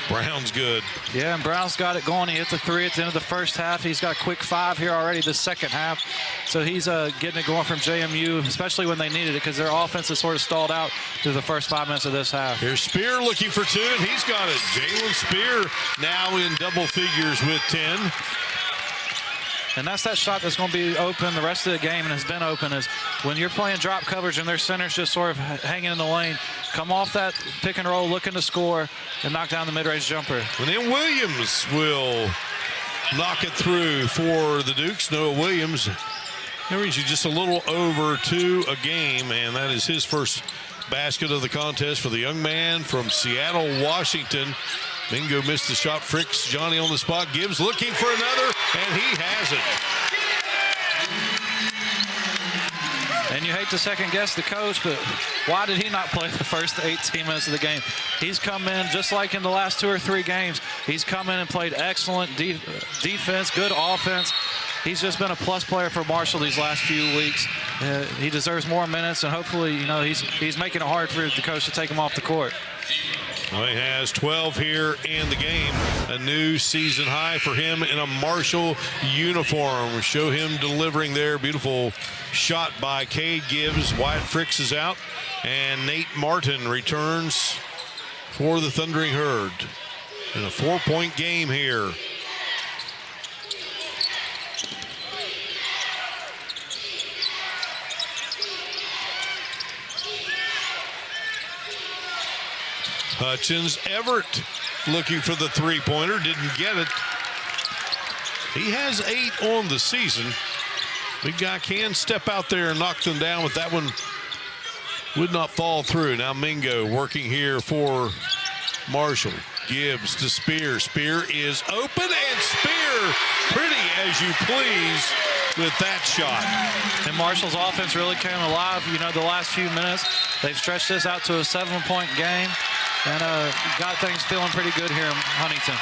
Brown's good. Yeah, and Brown's got it going. He hit the 3 at the end of the first half. He's got a quick 5 here already the second half. So he's getting it going from JMU, especially when they needed it, because their offense is sort of stalled out through the first 5 minutes of this half. Here's Spear looking for 2, and he's got it. Jalen Spear now in double figures with 10. And that's that shot that's going to be open the rest of the game, and has been open, is when you're playing drop coverage and their center's just sort of hanging in the lane, come off that pick and roll, looking to score, and knock down the mid-range jumper. And then Williams will knock it through for the Dukes. Noah Williams brings you just a little over 2 a game, and that is his first basket of the contest for the young man from Seattle, Washington. Mingo missed the shot. Fricks Johnny on the spot. Gibbs looking for another, and he has it. And you hate to second guess the coach, but why did he not play the first 18 minutes of the game? He's come in just like in the last 2 or 3 games. He's come in and played excellent defense, good offense. He's just been a plus player for Marshall these last few weeks. He deserves more minutes, and hopefully, he's making it hard for the coach to take him off the court. Well, he has 12 here in the game. A new season high for him in a Marshall uniform. We'll show him delivering there. Beautiful shot by Cade Gibbs. Wyatt Fricks is out, and Nate Martin returns for the Thundering Herd in a 4-point game here. Hutchins Everett looking for the three-pointer, didn't get it. He has 8 on the season. Big guy can step out there and knock them down, but that one would not fall through. Now Mingo working here for Marshall. Gibbs to Spear. Spear is open, and Spear pretty as you please with that shot. And Marshall's offense really came alive, the last few minutes. They've stretched this out to a 7-point game. And got things feeling pretty good here in Huntington.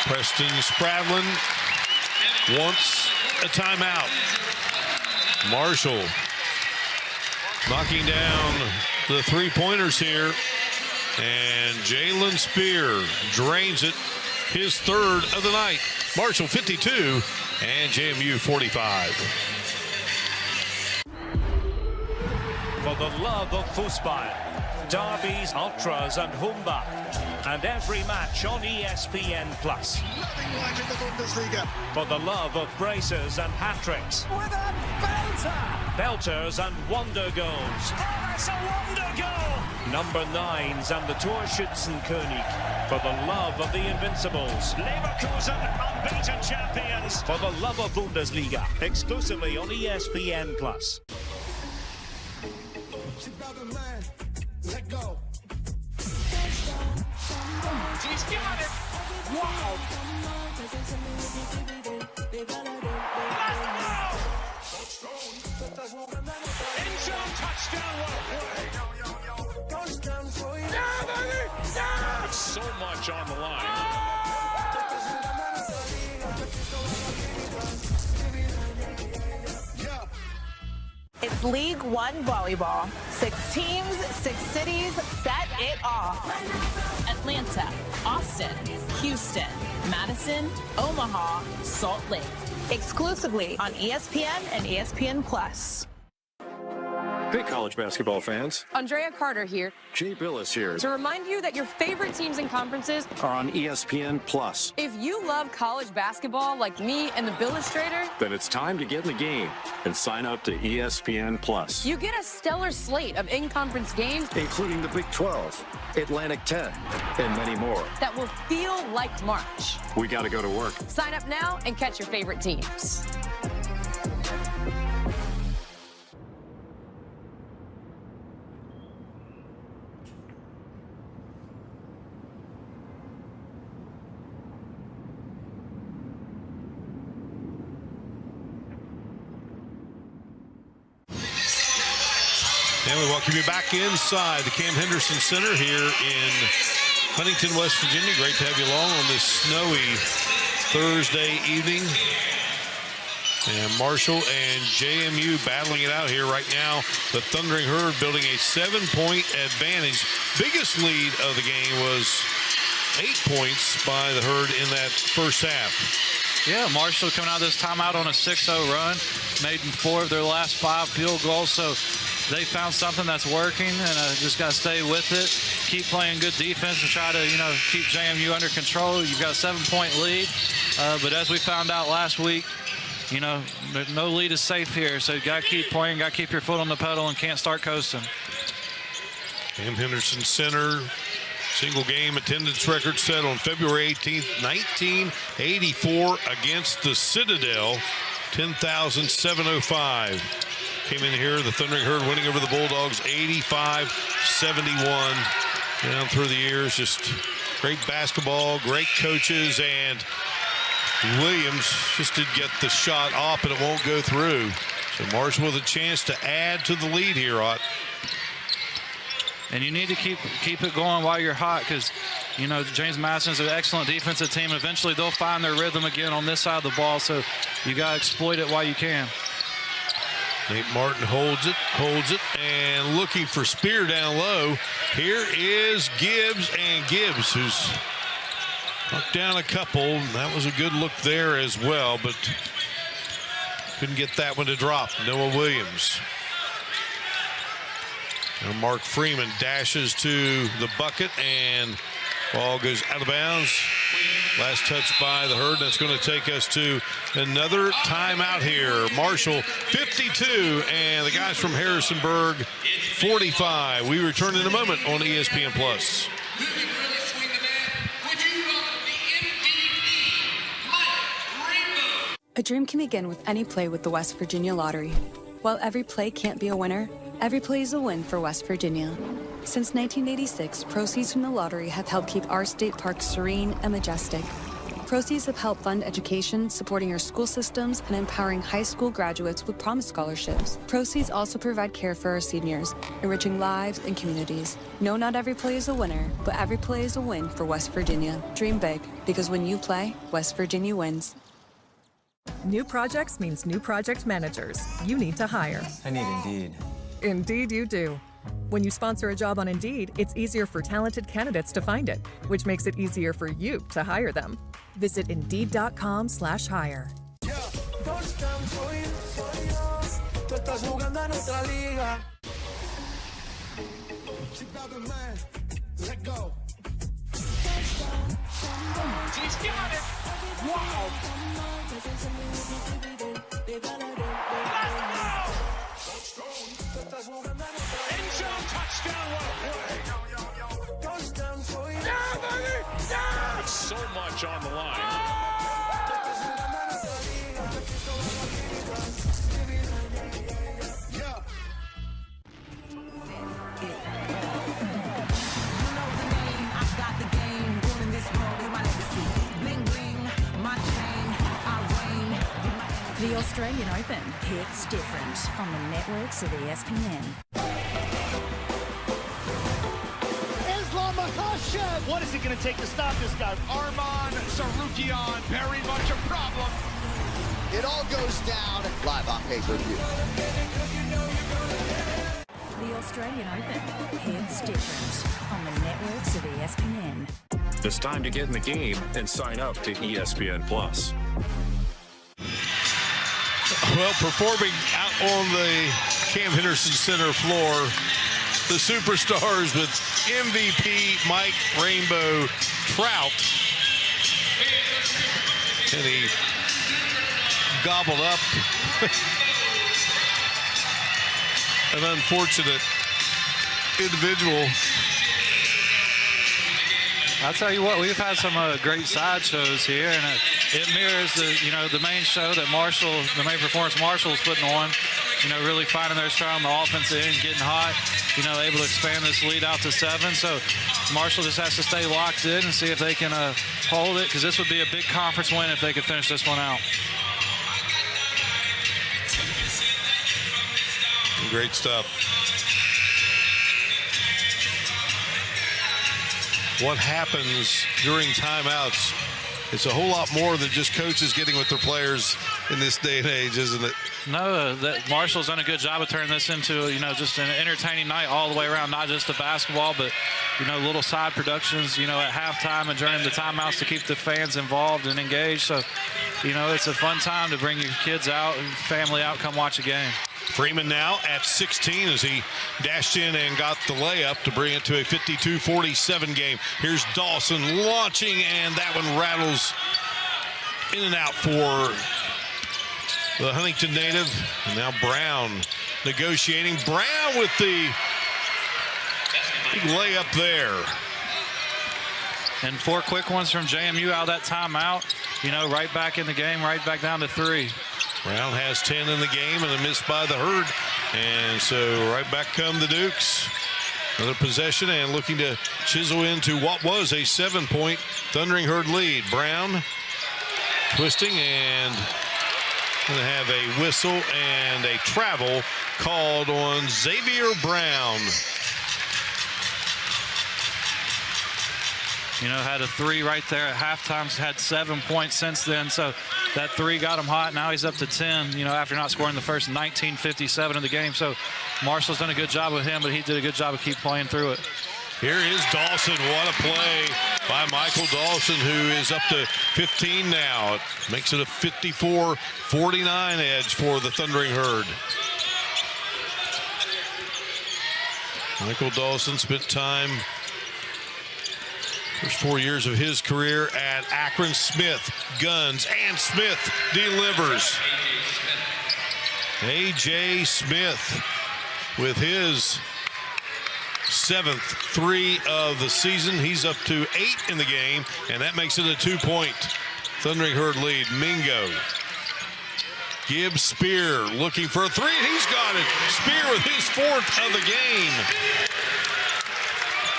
Preston Spradlin wants a timeout. Marshall knocking down the three-pointers here. And Jalen Spear drains it, his third of the night. Marshall 52 and JMU 45. For the love of football, derbies, ultras, and Humba. And every match on ESPN+. Nothing like in the Bundesliga. For the love of braces and hat-tricks. With a belter! Belters and wonder goals. Oh, that's a wonder goal! Number 9s and the Torschützenkönig. For the love of the Invincibles. Leverkusen, unbeaten champions. For the love of Bundesliga. Exclusively on ESPN+. Let go. She's got it. Wow. End zone touchdown. So much on the line. It's League One volleyball. 6 teams, 6 cities, set it off. Atlanta, Austin, Houston, Madison, Omaha, Salt Lake. Exclusively on ESPN and ESPN+. Hey, college basketball fans. Andrea Carter here. Jay Billis here. To remind you that your favorite teams and conferences Are on ESPN+. If you love college basketball like me and the Billustrator, Then it's time to get in the game and sign up to ESPN+. you get a stellar slate of in-conference games, including the Big 12, Atlantic 10, and many more. that will feel like March. We got to go to work. Sign up now and catch your favorite teams. And we welcome you back inside the Cam Henderson Center here in Huntington, West Virginia. Great to have you along on this snowy Thursday evening. And Marshall and JMU battling it out here right now. The Thundering Herd building a 7-point advantage. Biggest lead of the game was 8 points by the Herd in that first half. Yeah, Marshall coming out of this timeout on a 6-0 run, made 4 of their last 5 field goals. So they found something that's working, and just got to stay with it. Keep playing good defense and try to, keep JMU under control. You've got a 7-point lead, but as we found out last week, no lead is safe here. So you got to keep playing, got to keep your foot on the pedal, and can't start coasting. Cam Henderson Center. Single game attendance record set on February 18th, 1984 against the Citadel, 10,705. Came in here, the Thundering Herd winning over the Bulldogs 85-71. Down through the years, just great basketball, great coaches, and Williams just did get the shot off, and it won't go through. So Marshall with a chance to add to the lead here, Ott. And you need to keep it going while you're hot, because James Madison is an excellent defensive team. Eventually they'll find their rhythm again on this side of the ball, so you got to exploit it while you can. Nate Martin holds it, and looking for Spear down low. Here is Gibbs, and Gibbs, who's knocked down a couple. That was a good look there as well, but couldn't get that one to drop. Noah Williams. Now Mark Freeman dashes to the bucket, and ball goes out of bounds. Last touch by the Herd. That's going to take us to another timeout here. Marshall 52, and the guys from Harrisonburg 45. We return in a moment on ESPN+. A dream can begin with any play with the West Virginia Lottery. While every play can't be a winner, every play is a win for West Virginia. Since 1986, proceeds from the lottery have helped keep our state parks serene and majestic. Proceeds have helped fund education, supporting our school systems, and empowering high school graduates with Promise scholarships. Proceeds also provide care for our seniors, enriching lives and communities. No, not every play is a winner, but every play is a win for West Virginia. Dream big, because when you play, West Virginia wins. New projects means new project managers. You need to hire. I need Indeed. Indeed you do. When you sponsor a job on Indeed, it's easier for talented candidates to find it, which makes it easier for you to hire them. Visit Indeed.com/hire. Let go. He's got it. Wow. End zone touchdown. With so much on the line. The Australian Open hits different on the networks of ESPN. Islam Makhachev! What is it going to take to stop this guy? Arman Sarukian, very much a problem. It all goes down live on pay-per-view. The Australian Open hits different on the networks of ESPN. It's time to get in the game and sign up to ESPN Plus. Well, performing out on the Cam Henderson Center floor, the superstars with MVP Mike Rainbow Trout. And he gobbled up an unfortunate individual. I'll tell you what, we've had some great sideshows here, and it mirrors the main show that the main performance Marshall is putting on. Really finding their stride on the offensive end, getting hot. Able to expand this lead out to 7. So Marshall just has to stay locked in and see if they can hold it, because this would be a big conference win if they could finish this one out. Great stuff. What happens during timeouts, it's a whole lot more than just coaches getting with their players in this day and age, isn't it? No, that Marshall's done a good job of turning this into, just an entertaining night all the way around, not just the basketball, but, little side productions, at halftime and during the timeouts to keep the fans involved and engaged. So, it's a fun time to bring your kids out and family out, come watch a game. Freeman now at 16 as he dashed in and got the layup to bring it to a 52-47 game. Here's Dawson launching, and that one rattles in and out for the Huntington native. And now Brown negotiating. Brown with the big layup there. And 4 quick ones from JMU out of that timeout. Right back in the game, right back down to 3. Brown has 10 in the game and a miss by the Herd. And so right back come the Dukes. Another possession and looking to chisel into what was a 7-point Thundering Herd lead. Brown twisting and going to have a whistle and a travel called on Xavier Brown. Had a 3 right there at halftime, had 7 points since then. So that 3 got him hot. Now he's up to 10, after not scoring the first 19:57 of the game. So Marshall's done a good job with him, but he did a good job of keep playing through it. Here is Dawson. What a play by Michael Dawson, who is up to 15 now. It makes it a 54-49 edge for the Thundering Herd. Michael Dawson spent time first 4 years of his career at Akron. Smith guns, and Smith delivers. A.J. Smith with his 7th 3 of the season. He's up to 8 in the game, and that makes it a 2-point Thundering Herd lead. Mingo. Gibbs Spear looking for a 3, and he's got it. Spear with his 4th of the game.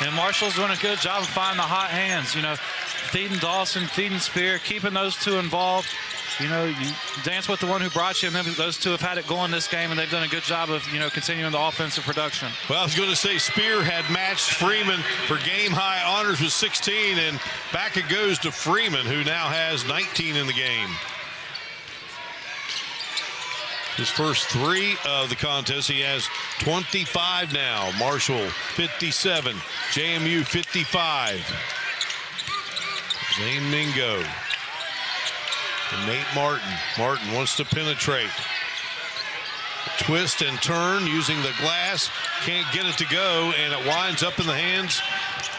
And Marshall's doing a good job of finding the hot hands, feeding Dawson, feeding Spear, keeping those two involved. You dance with the one who brought you, and those two have had it going this game, and they've done a good job of, continuing the offensive production. Well, I was going to say Spear had matched Freeman for game-high honors with 16, and back it goes to Freeman, who now has 19 in the game. His first 3 of the contest. He has 25 now. Marshall 57. JMU 55. Zane Mingo. And Nate Martin. Martin wants to penetrate. Twist and turn using the glass. Can't get it to go, and it winds up in the hands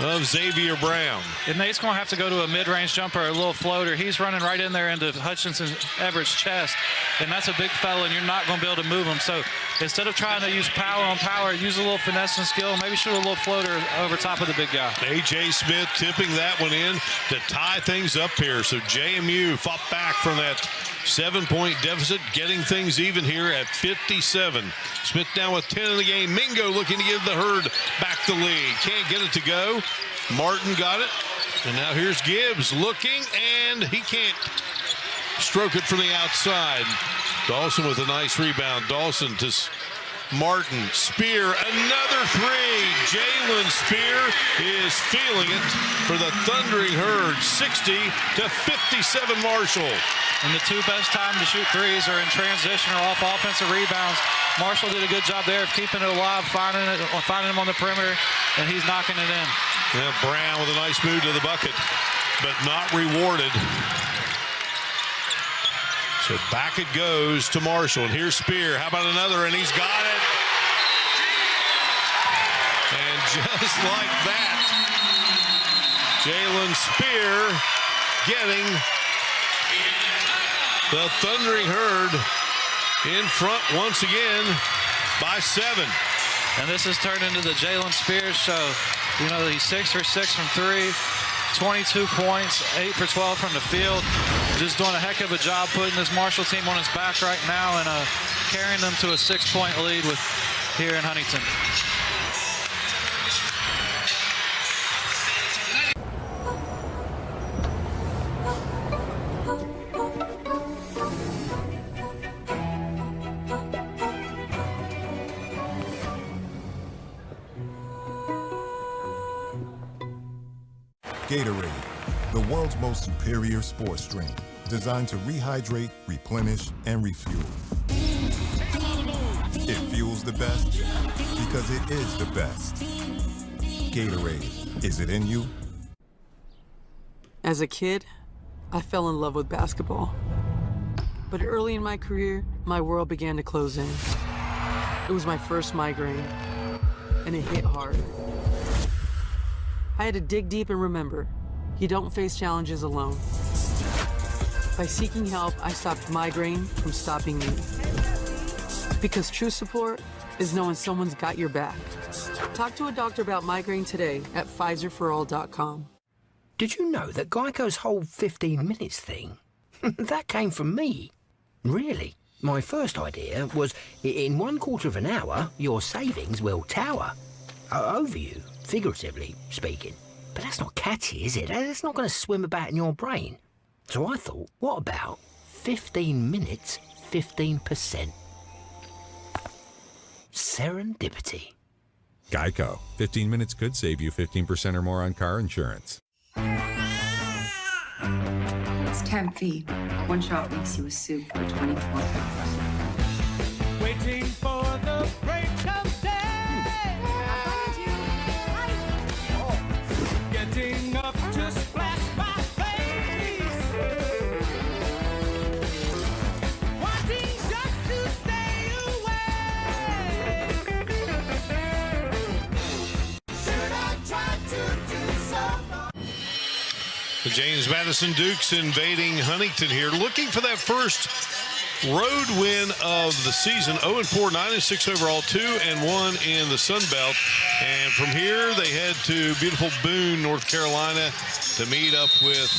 of Xavier Brown. And Nate's going to have to go to a mid-range jumper, a little floater. He's running right in there into Hutchinson Everett's chest, and that's a big fella, and you're not going to be able to move him. So instead of trying to use power on power, use a little finesse and skill, maybe shoot a little floater over top of the big guy. A.J. Smith tipping that one in to tie things up here. So JMU fought back from that 7-point deficit, getting things even here at 57. Smith now with 10 in the game. Mingo looking to give the Herd back the lead. Can't get it to go. Martin got it. And now here's Gibbs looking, and he can't stroke it from the outside. Dawson with a nice rebound. Dawson to Martin. Spear, another 3. Jalen Spear is feeling it for the Thundering Herd. 60-57 Marshall. And the 2 best time to shoot threes are in transition or off offensive rebounds. Marshall did a good job there of keeping it alive, finding him on the perimeter, and he's knocking it in. Yeah, Brown with a nice move to the bucket, but not rewarded. So back it goes to Marshall. And here's Spear. How about another? And he's got it. And just like that, Jalen Spear getting the Thundering Herd in front once again by 7. And this has turned into the Jalen Spears show. You know, he's 6 for 6 from 3, 22 points, 8 for 12 from the field. Just doing a heck of a job putting this Marshall team on his back right now and carrying them to a 6-point lead with here in Huntington. Gatorade, the world's most superior sports drink, designed to rehydrate, replenish, and refuel. It fuels the best because it is the best. Gatorade, is it in you? As a kid, I fell in love with basketball. But early in my career, my world began to close in. It was my first migraine, and it hit hard. I had to dig deep and remember, you don't face challenges alone. By seeking help, I stopped migraine from stopping me. Because true support is knowing someone's got your back. Talk to a doctor about migraine today at PfizerForAll.com. Did you know that Geico's whole 15 minutes thing, that came from me? Really? My first idea was, in 1/4 of an hour, your savings will tower over you, figuratively speaking. But that's not catchy, is it? That's not going to swim about in your brain. So I thought, what about 15 minutes, 15%? Serendipity. Geico. 15 minutes could save you 15% or more on car insurance. It's 10 feet. One shot makes you a soup for 24. Waiting for the break of day. Getting up to splash my face. Wanting just to stay away. Should I try to do something? The James Madison Dukes invading Huntington here, looking for that first road win of the season. 0-4, 9-6 overall, 2-1 in the Sun Belt. And from here, they head to beautiful Boone, North Carolina, to meet up with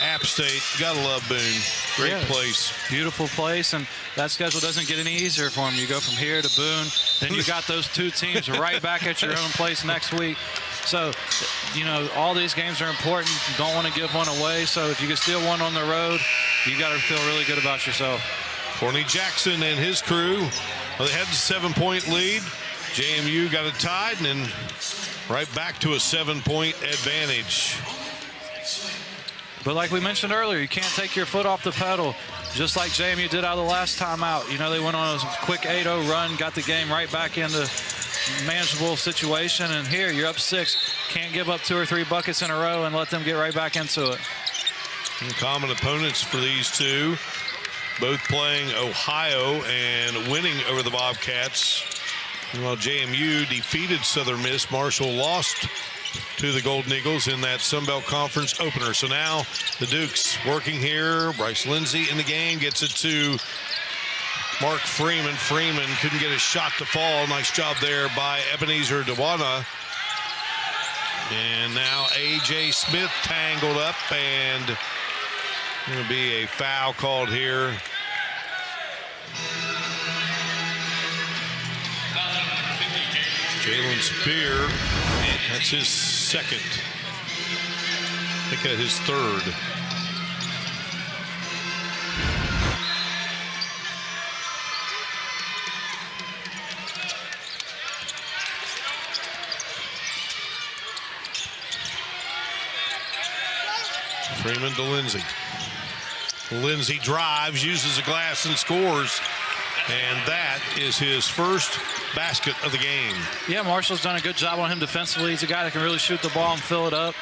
App State. You gotta love Boone. Great place. Beautiful place, and that schedule doesn't get any easier for them. You go from here to Boone, then you got those 2 teams right back at your own place next week. So, you know, all these games are important. You don't want to give one away. So if you can steal one on the road, you got to feel really good about yourself. Courtney Jackson and his crew, well, they had a 7-point lead. JMU got it tied and then right back to a 7-point advantage. But like we mentioned earlier, you can't take your foot off the pedal. just like JMU did out of the last time out. You know, they went on a quick 8-0 run, got the game right back into manageable situation, and here you're up 6. Can't give up 2 or 3 buckets in a row and let them get right back into it. And common opponents for these two, both playing Ohio and winning over the Bobcats. While JMU defeated Southern Miss, Marshall lost to the Golden Eagles in that Sun Belt Conference opener. So now the Dukes working here. Bryce Lindsay in the game, gets it to Mark Freeman. Freeman couldn't get a shot to fall. Nice job there by Ebenezer Dewana. And now A.J. Smith tangled up, and going to be a foul called here. Jalen Spear, that's his second. I think that's his third. Freeman to Lindsay. Lindsay drives, uses a glass, and scores. And that is his first basket of the game. Yeah, Marshall's done a good job on him defensively. He's a guy that can really shoot the ball and fill it up.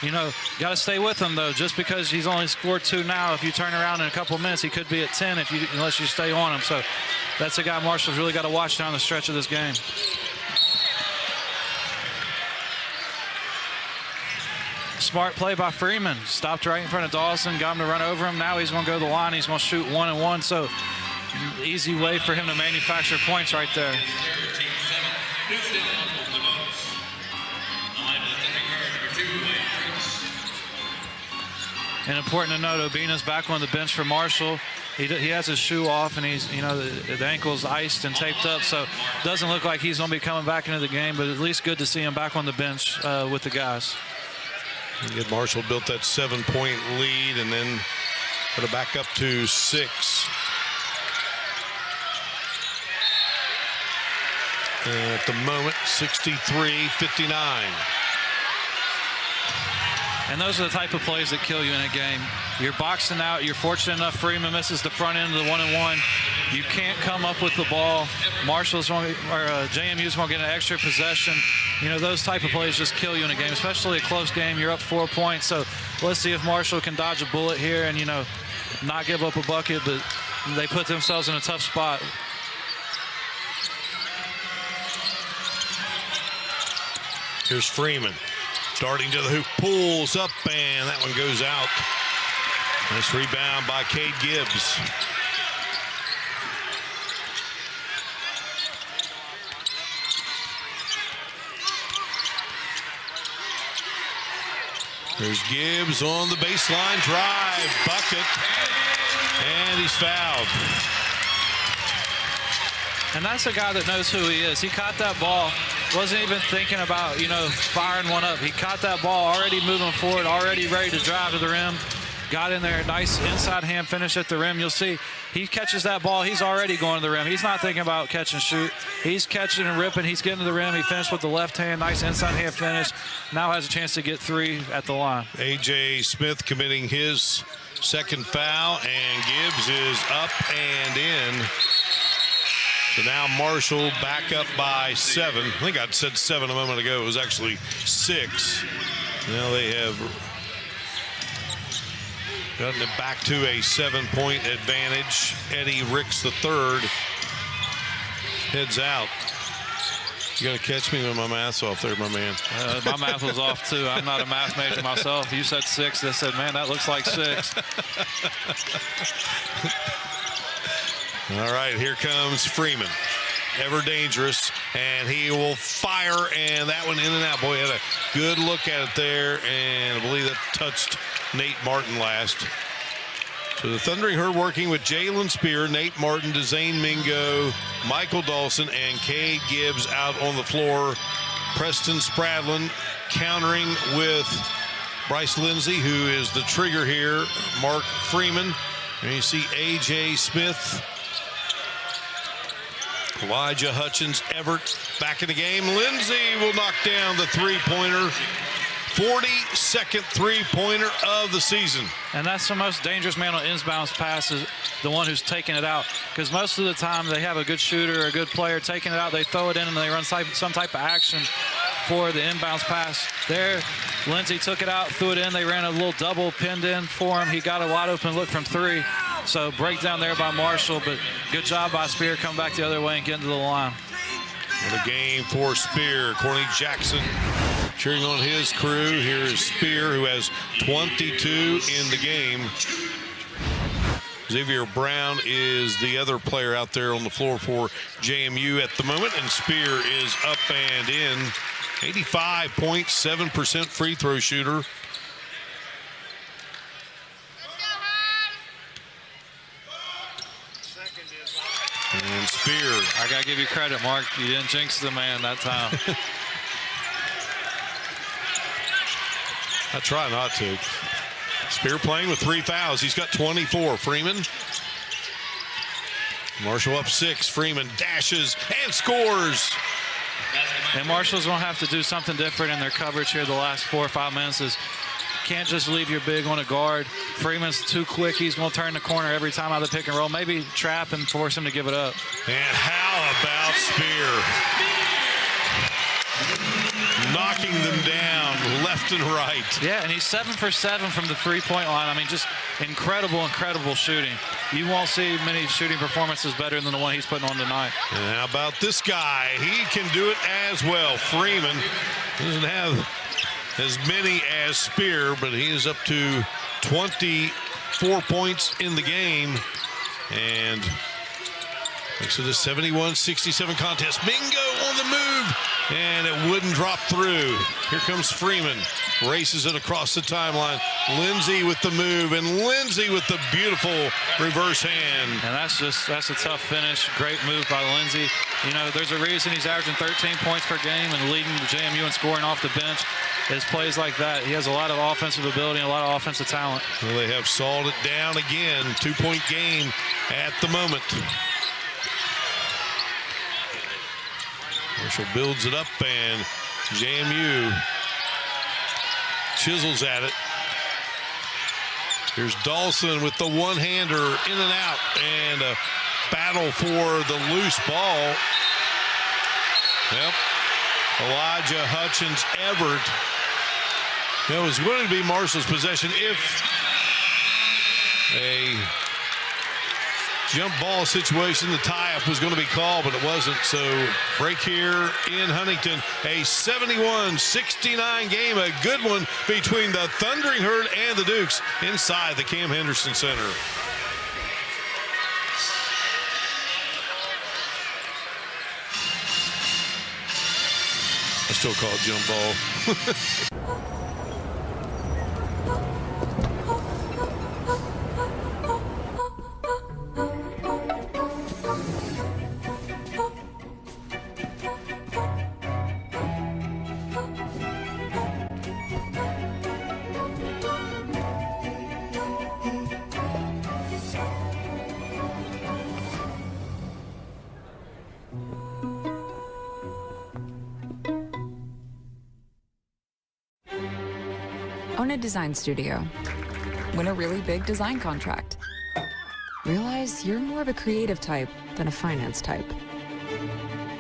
You know, got to stay with him, though. Just because he's only scored 2 now, if you turn around in a couple of minutes, he could be at 10 unless you stay on him. So that's a guy Marshall's really got to watch down the stretch of this game. Smart play by Freeman. Stopped right in front of Dawson, got him to run over him. Now he's going to go to the line. He's going to shoot 1-and-1. So easy way for him to manufacture points right there. And important to note, Obina's back on the bench for Marshall. He has his shoe off, and he's, you know, the ankle's iced and taped up, so it doesn't look like he's going to be coming back into the game, but at least good to see him back on the bench with the guys. And Marshall built that 7-point lead and then put it back up to 6. And at the moment, 63-59. And those are the type of plays that kill you in a game. You're boxing out. You're fortunate enough Freeman misses the front end of the 1-and-1. You can't come up with the ball. JMU's going to get an extra possession. You know, those type of plays just kill you in a game, especially a close game. You're up 4 points. So let's see if Marshall can dodge a bullet here and, you know, not give up a bucket, but they put themselves in a tough spot. Here's Freeman. Darting to the hoop, pulls up, and that one goes out. Nice rebound by Cade Gibbs. There's Gibbs on the baseline drive, bucket, and he's fouled. And that's a guy that knows who he is. He caught that ball, wasn't even thinking about, you know, firing one up. He caught that ball already moving forward, already ready to drive to the rim. Got in there, nice inside hand finish at the rim. You'll see he catches that ball, he's already going to the rim. He's not thinking about catch and shoot. He's catching and ripping. He's getting to the rim. He finished with the left hand, nice inside hand finish. Now has a chance to get 3 at the line. A.J. Smith committing his second foul, and Gibbs is up and in. So now Marshall back up by 7. I think I said 7 a moment ago. It was actually 6. Now they have gotten it back to a 7-point advantage. Eddie Ricks III heads out. You got to catch me when my math's off there, my man. My math was off, too. I'm not a math major myself. You said 6. I said, man, that looks like 6. All right, here comes Freeman. Ever dangerous, and he will fire, and that one in and out. Boy, had a good look at it there, and I believe that touched Nate Martin last. So the Thundering Herd working with Jalen Spear, Nate Martin, Dezane Mingo, Michael Dawson, and Cade Gibbs out on the floor. Preston Spradlin countering with Bryce Lindsay, who is the trigger here. Mark Freeman, and you see A.J. Smith, Elijah Hutchins, Everett back in the game. Lindsay will knock down the 3-pointer. 42nd three-pointer of the season. And that's the most dangerous man on inbounds pass, is the one who's taking it out. Because most of the time they have a good shooter, a good player taking it out, they throw it in and they run some type of action for the inbounds pass. There, Lindsey took it out, threw it in. They ran a little double pinned in for him. He got a wide open look from three. So breakdown there by Marshall, but good job by Spear coming back the other way and getting to the line. What a game for Spear. Courtney Jackson cheering on his crew. Here is Spear, who has 22 in the game. Xavier Brown is the other player out there on the floor for JMU at the moment, and Spear is up and in. 85.7% free throw shooter. And Spear. I got to give you credit, Mark. You didn't jinx the man that time. I try not to. Spear playing with 3 fouls. He's got 24. Freeman. Marshall up 6. Freeman dashes and scores. And Marshall's going to have to do something different in their coverage here the last 4 or 5 minutes. Is can't just leave your big on a guard. Freeman's too quick. He's going to turn the corner every time out of the pick and roll. Maybe trap and force him to give it up. And how about Spear? Knocking them down left and right. Yeah, and he's 7 for 7 from the three-point line. I mean, just incredible, incredible shooting. You won't see many shooting performances better than the one he's putting on tonight. And how about this guy? He can do it as well. Freeman doesn't have as many as Spear, but he is up to 24 points in the game. And thanks to the 71-67 contest, Mingo on the move, and it wouldn't drop through. Here comes Freeman, races it across the timeline. Lindsey with the move, and Lindsey with the beautiful reverse hand. And that's a tough finish. Great move by Lindsey. You know, there's a reason he's averaging 13 points per game and leading the JMU in scoring off the bench. His plays like that. He has a lot of offensive ability and a lot of offensive talent. Well, they have sawed it down again. 2-point game at the moment. Marshall builds it up, and JMU chisels at it. Here's Dawson with the one-hander in and out, and a battle for the loose ball. Yep. Elijah Hutchins Everett. It was going to be Marshall's possession if a jump ball situation, the tie-up was going to be called, but it wasn't. So break here in Huntington. A 71-69 game, a good one between the Thundering Herd and the Dukes inside the Cam Henderson Center. I still call it jump ball. Own a design studio. Win a really big design contract. Realize you're more of a creative type than a finance type.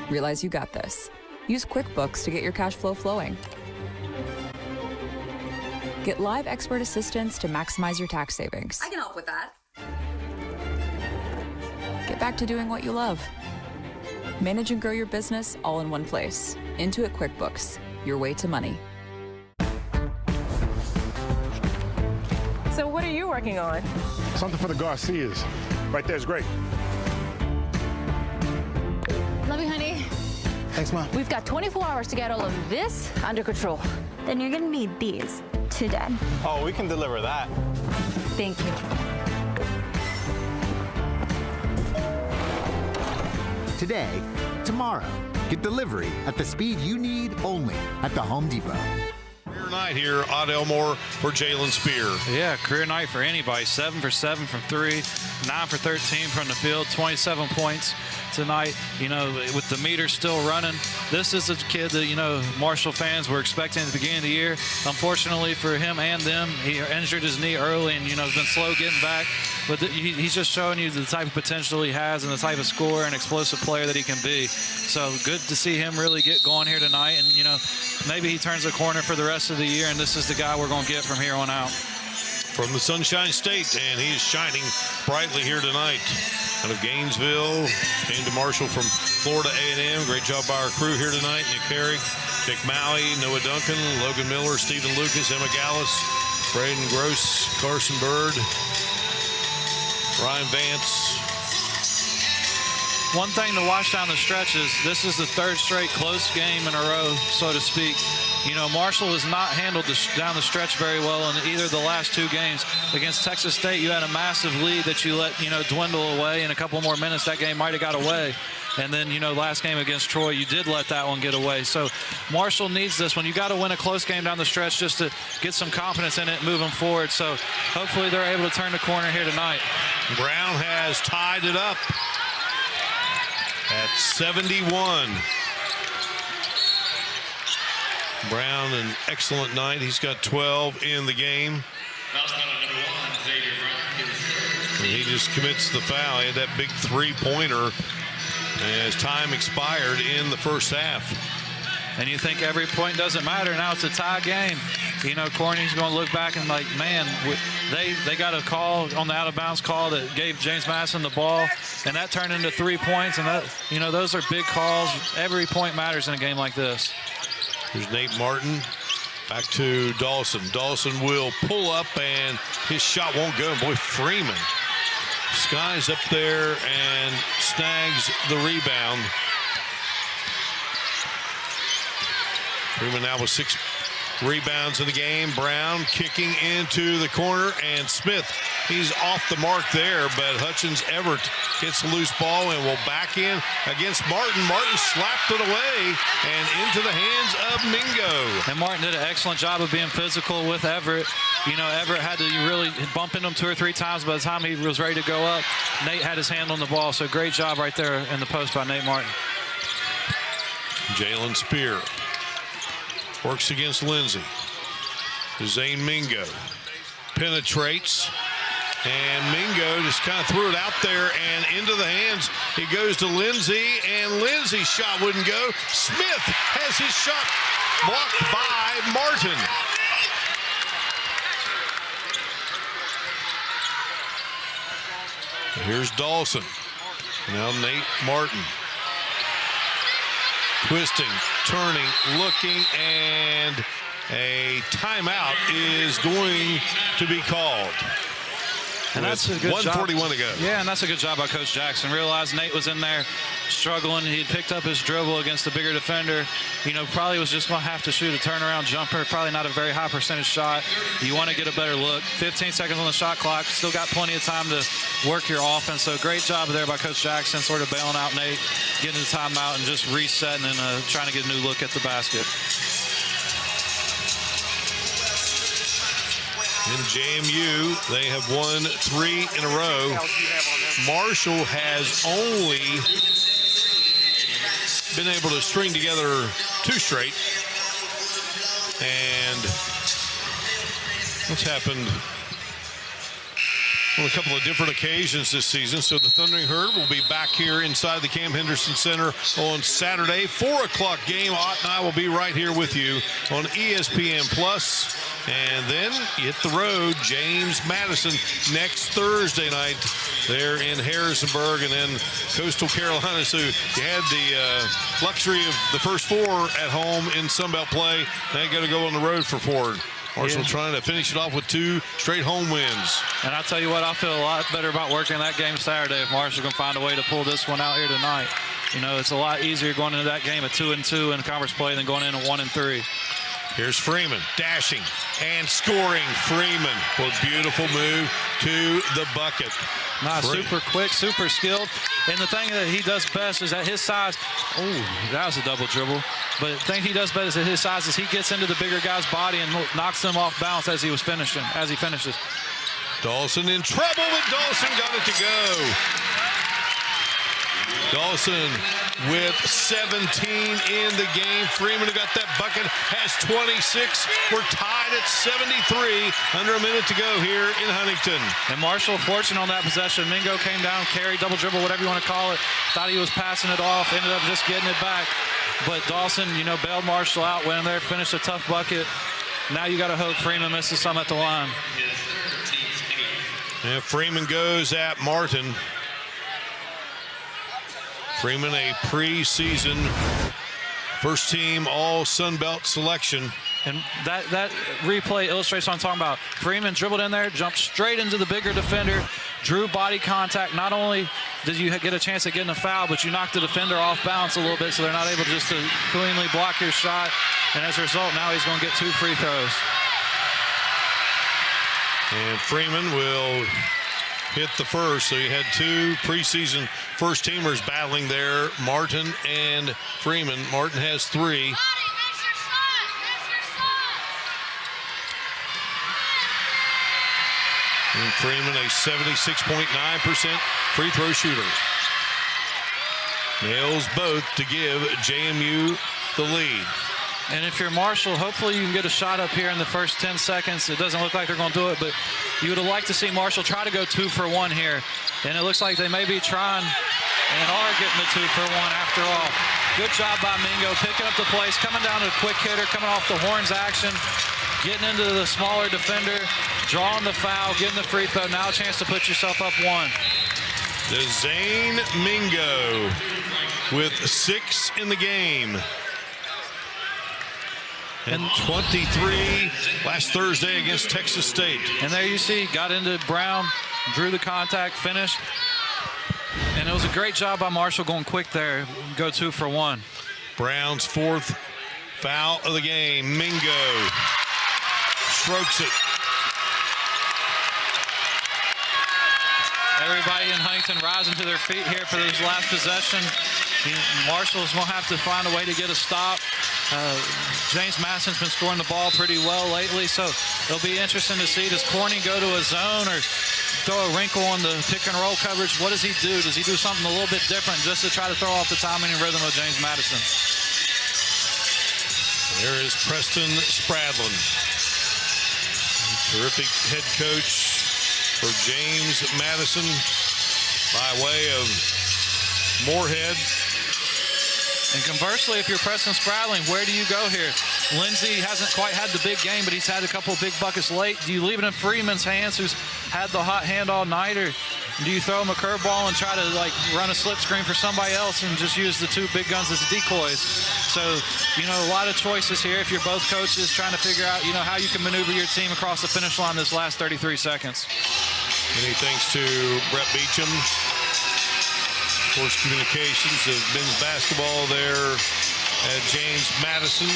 Realize you got this. Use QuickBooks to get your cash flow flowing. Get live expert assistance to maximize your tax savings. I can help with that. Get back to doing what you love. Manage and grow your business all in one place. Intuit QuickBooks, your way to money. So what are you working on? Something for the Garcias. Right there's great. Love you, honey. Thanks, Mom. We've got 24 hours to get all of this under control. Then you're gonna need these today. Oh, we can deliver that. Thank you. Today, tomorrow. Get delivery at the speed you need only at the Home Depot. Night here at Elmore for Jalen Spear. Yeah, career night for anybody. 7 for 7 from 3, 9 for 13 from the field, 27 points tonight. You know, with the meter still running, this is a kid that, you know, Marshall fans were expecting at the beginning of the year. Unfortunately for him and them, he injured his knee early and, you know, has been slow getting back. But he's just showing you the type of potential he has and the type of scorer and explosive player that he can be. So good to see him really get going here tonight. And, you know, maybe he turns the corner for the rest of the year, and this is the guy we're going to get from here on out. From the Sunshine State, and he's shining brightly here tonight. Out of Gainesville, came to Marshall from Florida A&M. Great job by our crew here tonight. Nick Carey, Jake Maui, Noah Duncan, Logan Miller, Stephen Lucas, Emma Gallus, Braden Gross, Carson Bird, Ryan Vance. One thing to watch down the stretch is this is the third straight close game in a row, so to speak. You know, Marshall has not handled down the stretch very well in either of the last 2 games. Against Texas State, you had a massive lead that you let, you know, dwindle away. In a couple more minutes, that game might have got away. And then, you know, last game against Troy, you did let that one get away. So Marshall needs this one. You got to win a close game down the stretch just to get some confidence in it moving forward. So hopefully they're able to turn the corner here tonight. Brown has tied it up at 71. Brown, an excellent night. He's got 12 in the game. And he just commits the foul. He had that big 3-pointer as time expired in the first half. And you think every point doesn't matter. Now it's a tie game. You know, Corning's going to look back and like, man, they got a call on the out-of-bounds call that gave James Madison the ball, and that turned into 3 points. And that, you know, those are big calls. Every point matters in a game like this. Here's Nate Martin. Back to Dawson. Dawson will pull up, and his shot won't go. Boy, Freeman skies up there and snags the rebound. Freeman now with 6 rebounds in the game. Brown kicking into the corner, and Smith, he's off the mark there, but Hutchins Everett gets a loose ball and will back in against Martin. Martin slapped it away and into the hands of Mingo. And Martin did an excellent job of being physical with Everett. You know, Everett had to really bump into him 2 or 3 times. By the time he was ready to go up, Nate had his hand on the ball. So great job right there in the post by Nate Martin. Jalen Spear works against Lindsey. Zane Mingo penetrates, and Mingo just kind of threw it out there and into the hands. He goes to Lindsey, and Lindsey's shot wouldn't go. Smith has his shot blocked by Martin. Here's Dawson. Now Nate Martin. Twisting, turning, looking, and a timeout is going to be called. And that's a good 1:41 to go. Yeah, and that's a good job by Coach Jackson. Realized Nate was in there struggling. He had picked up his dribble against the bigger defender. You know, probably was just going to have to shoot a turnaround jumper. Probably not a very high percentage shot. You want to get a better look. 15 seconds on the shot clock. Still got plenty of time to work your offense. So great job there by Coach Jackson, sort of bailing out Nate, getting the timeout and just resetting and trying to get a new look at the basket. In JMU, they have won 3 in a row. Marshall has only been able to string together 2 straight. And what's happened on a couple of different occasions this season. So the Thundering Herd will be back here inside the Cam Henderson Center on Saturday. 4 o'clock game. Ott and I will be right here with you on ESPN Plus. And then you hit the road, James Madison, next Thursday night there in Harrisonburg. And then Coastal Carolina. So you had the luxury of the first 4 at home in Sunbelt play. Now you got to go on the road for 4. Marshall trying to finish it off with 2 straight home wins. And I'll tell you what, I feel a lot better about working that game Saturday if Marshall can find a way to pull this one out here tonight. You know, it's a lot easier going into that game at 2-2 in conference play than going in at 1-3. Here's Freeman dashing and scoring. Freeman with beautiful move to the bucket. Not super quick, super skilled. And the thing that he does best is at his size. Oh, that was a double dribble. But the thing he does best at his size is he gets into the bigger guy's body and knocks them off balance as he finishes. Dawson in trouble, but Dawson got it to go. Dawson with 17 in the game. Freeman, who got that bucket, has 26. We're tied at 73. Under a minute to go here in Huntington. And Marshall fortunate on that possession. Mingo came down, carried, double dribble, whatever you want to call it. Thought he was passing it off, ended up just getting it back. But Dawson, bailed Marshall out, went in there, finished a tough bucket. Now you got to hope Freeman misses some at the line. And Freeman goes at Martin. Freeman, a preseason first team all Sun Belt selection. And that replay illustrates what I'm talking about. Freeman dribbled in there, jumped straight into the bigger defender, drew body contact. Not only did you get a chance at getting a foul, but you knocked the defender off balance a little bit, so they're not able just to cleanly block your shot. And as a result, now he's going to get 2 free throws. And Freeman will hit the first. So you had 2 preseason first-teamers battling there, Martin and Freeman. Martin has 3. And Freeman, a 76.9% free throw shooter. Nails both to give JMU the lead. And if you're Marshall, hopefully you can get a shot up here in the first 10 seconds. It doesn't look like they're going to do it, but you would have liked to see Marshall try to go 2 for 1 here. And it looks like they may be trying and are getting the 2 for 1 after all. Good job by Mingo, picking up the place, coming down to a quick hitter, coming off the horns action, getting into the smaller defender, drawing the foul, getting the free throw. Now a chance to put yourself up 1. Zane Mingo with 6 in the game. And 23 last Thursday against Texas State. And there you see, got into Brown, drew the contact, finished. And it was a great job by Marshall going quick there. Go 2 for 1. Brown's 4th foul of the game. Mingo strokes it. Everybody in Huntington rising to their feet here for this last possession. Marshall's going to have to find a way to get a stop. James Madison's been scoring the ball pretty well lately, so it'll be interesting to see. Does Corning go to a zone or throw a wrinkle on the pick and roll coverage? What does he do? Does he do something a little bit different just to try to throw off the timing and rhythm of James Madison? There is Preston Spradlin. Terrific head coach for James Madison by way of Moorhead. And conversely, if you're Preston Spradlin, where do you go here? Lindsey hasn't quite had the big game, but he's had a couple of big buckets late. Do you leave it in Freeman's hands, who's had the hot hand all night, or do you throw him a curveball and try to run a slip screen for somebody else and just use the 2 big guns as decoys? So, a lot of choices here if you're both coaches trying to figure out, how you can maneuver your team across the finish line this last 33 seconds. Many thanks to Brett Beecham. Sports Communications of men's basketball there at James Madison.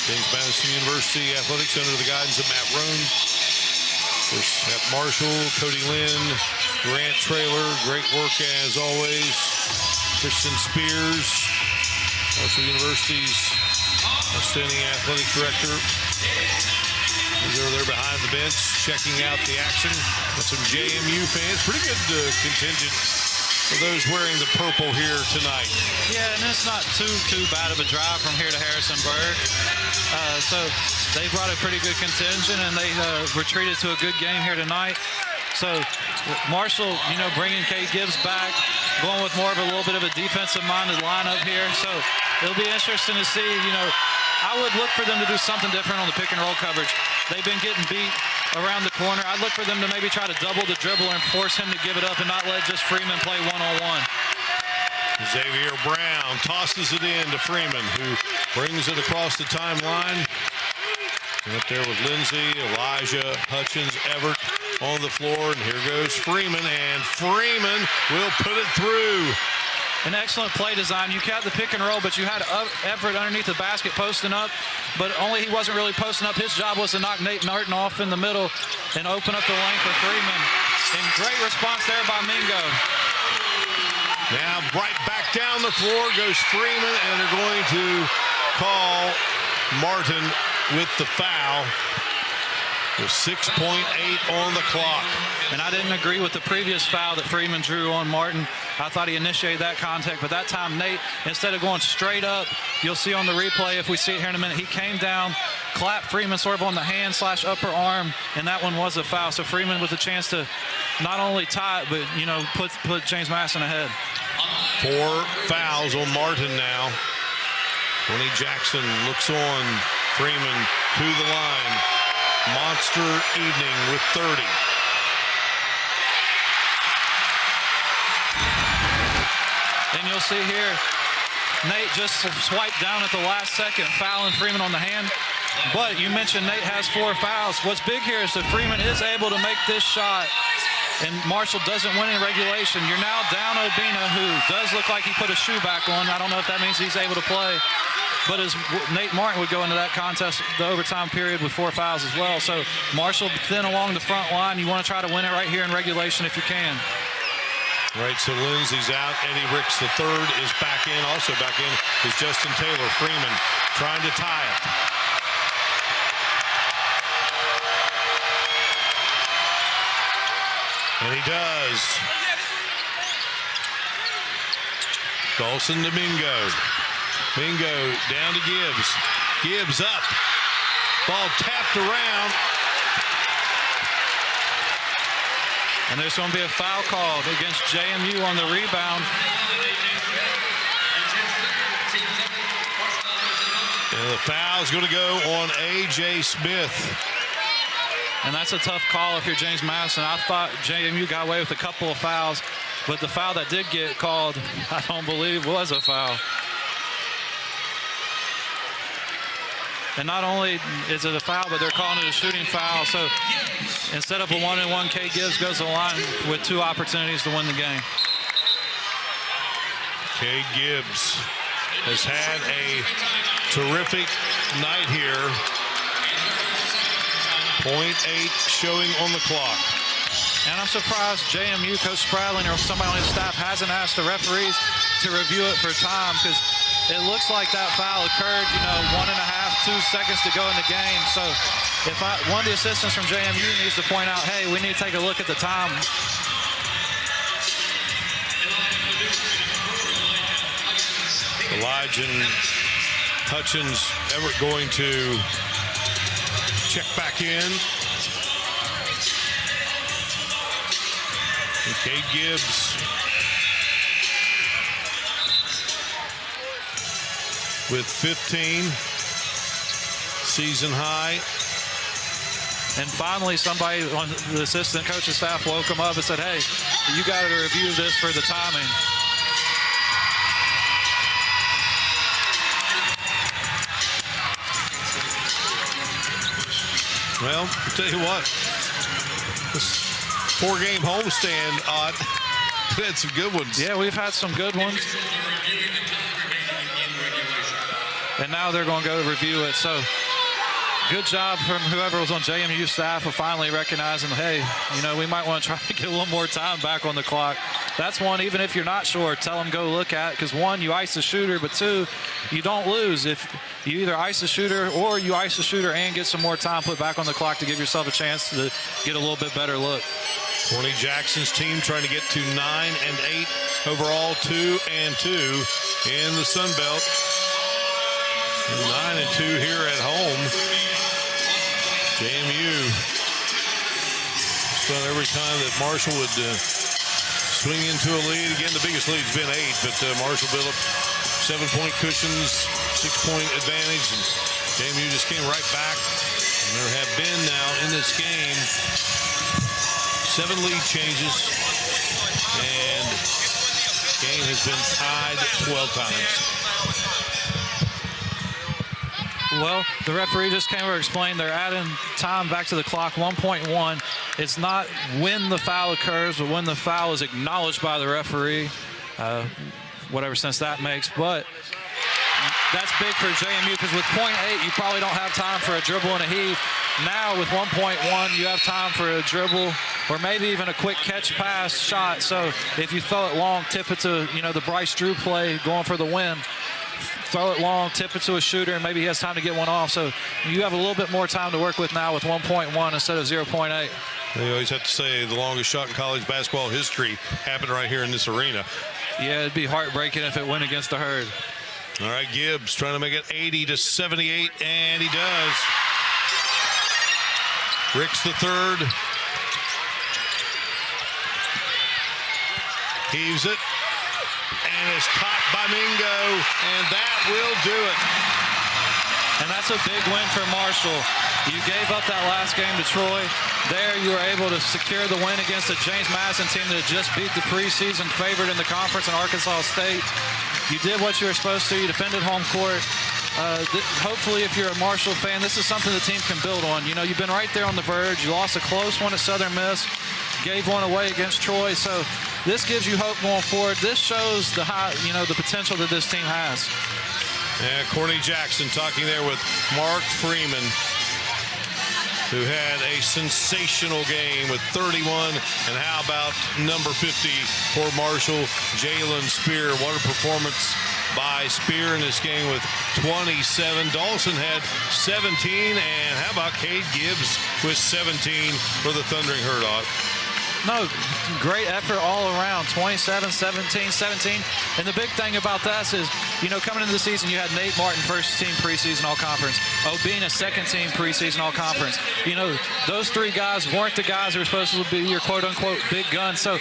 James Madison University Athletics under the guidance of Matt Roan. Of course, at Marshall, Cody Lynn, Grant Traylor, great work as always. Christian Spears, Marshall University's outstanding athletic director. He's over there behind the bench, checking out the action. Got some JMU fans. Pretty good contingent for those wearing the purple here tonight. Yeah, and it's not too bad of a drive from here to Harrisonburg. So they brought a pretty good contingent, and they retreated to a good game here tonight. So Marshall, bringing Kate Gibbs back, going with more of a little bit of a defensive-minded lineup here. So it'll be interesting to see, I would look for them to do something different on the pick and roll coverage. They've been getting beat around the corner. I'd look for them to maybe try to double the dribbler and force him to give it up and not let just Freeman play one-on-one. Xavier Brown tosses it in to Freeman, who brings it across the timeline. Up there with Lindsey, Elijah, Hutchins, Everett on the floor. And here goes Freeman, and Freeman will put it through. an excellent play design. You had the pick and roll, but you had effort underneath the basket posting up, but only he wasn't really posting up. His job was to knock Nate Martin off in the middle and open up the lane for Freeman. And great response there by Mingo. Now right back down the floor goes Freeman, and they're going to call Martin with the foul. With 6.8 on the clock. And I didn't agree with the previous foul that Freeman drew on Martin. I thought he initiated that contact, but that time Nate, instead of going straight up, you'll see on the replay, if we see it here in a minute, he came down, clapped Freeman sort of on the hand/upper arm, and that one was a foul. So Freeman with a chance to not only tie it, but, you know, put James Madison ahead. 4 fouls on Martin now. Tony Jackson looks on Freeman to the line. Monster evening with 30. And you'll see here, Nate just swiped down at the last second, fouling Freeman on the hand. But you mentioned Nate has 4 fouls. What's big here is that Freeman is able to make this shot, and Marshall doesn't win in regulation. You're now down Obina, who does look like he put a shoe back on. I don't know if that means he's able to play. But as Nate Martin would go into that contest, the overtime period, with 4 fouls as well. So Marshall thin along the front line. You want to try to win it right here in regulation if you can. Right, so Lindsey's out. Eddie Ricks III is back in. Also back in is Justin Taylor. Freeman trying to tie it. And he does. Golson to Mingo. Mingo down to Gibbs. Gibbs up. Ball tapped around. And there's going to be a foul called against JMU on the rebound. And the foul is going to go on A.J. Smith. And that's a tough call if you're James Madison. I thought JMU got away with a couple of fouls, but the foul that did get called, I don't believe was a foul. And not only is it a foul, but they're calling it a shooting foul. So instead of a 1-and-1, Kay Gibbs goes to the line with 2 opportunities to win the game. Kay Gibbs has had a terrific night here. 0.8 showing on the clock. And I'm surprised JMU, Coach Spradlin, or somebody on his staff hasn't asked the referees to review it for time, because it looks like that foul occurred, 1.5, 2 seconds to go in the game. So if one of the assistants from JMU needs to point out, hey, we need to take a look at the time. Elijah Hutchins Everett going to check back in. And Kay Gibbs with 15, season high. And finally, somebody on the assistant coach's staff woke him up and said, hey, you got to review this for the timing. Well, I'll tell you what, this 4-game homestand, we had some good ones. Yeah, we've had some good ones. And now they're going to go review it. So good job from whoever was on JMU staff of finally recognizing, hey, we might want to try to get a little more time back on the clock. That's one, even if you're not sure, tell them go look at it, because 1, you ice the shooter, but 2, you don't lose. If you either ice the shooter or you ice the shooter and get some more time put back on the clock to give yourself a chance to get a little bit better look. Tony Jackson's team trying to get to 9-8 overall, 2-2 in the Sun Belt. 9-2 here at home. JMU spent every time that Marshall would swing into a lead. Again, the biggest lead's been 8, but Marshall built up 7-point cushions, 6-point advantage, and JMU just came right back. And there have been now in this game 7 lead changes, and the game has been tied 12 times. Well, the referee just came over and explained they're adding time back to the clock, 1.1. It's not when the foul occurs, but when the foul is acknowledged by the referee. whatever sense that makes. But that's big for JMU because with .8, you probably don't have time for a dribble and a heave. Now with 1.1, you have time for a dribble or maybe even a quick catch pass shot. So if you throw it long, tip it to, the Bryce Drew play going for the win. Throw it long, tip it to a shooter, and maybe he has time to get one off. So you have a little bit more time to work with now with 1.1 instead of 0.8. They always have to say the longest shot in college basketball history happened right here in this arena. Yeah, it'd be heartbreaking if it went against the Herd. All right, Gibbs trying to make it 80-78, and he does. Ricks the third. Heaves it. And is caught by Mingo, and that will do it. And that's a big win for Marshall. You gave up that last game to Troy. There you were able to secure the win against the James Madison team that just beat the preseason favorite in the conference in Arkansas State. You did what you were supposed to. You defended home court. Hopefully, if you're a Marshall fan, this is something the team can build on. You've been right there on the verge. You lost a close one at Southern Miss, gave one away against Troy. So this gives you hope going forward. This shows the the potential that this team has. Yeah, Courtney Jackson talking there with Mark Freeman, who had a sensational game with 31. And how about number 50 for Marshall, Jalen Spear? What a performance by Spear in this game with 27. Dawson had 17. And how about Cade Gibbs with 17 for the Thundering Herd? No, great effort all around. 27, 17, 17. And the big thing about that is, coming into the season, you had Nate Martin, first team preseason all-conference. Obina, second team preseason all-conference. Those three guys weren't the guys who were supposed to be your quote-unquote big guns. So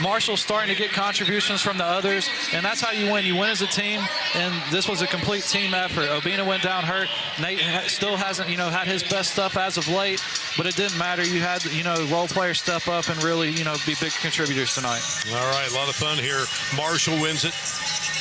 Marshall's starting to get contributions from the others, and that's how you win. You win as a team, and this was a complete team effort. Obina went down hurt. Nate still hasn't, had his best stuff as of late, but it didn't matter. You had, role players step up and really, be big contributors tonight. All right, a lot of fun here. Marshall wins it,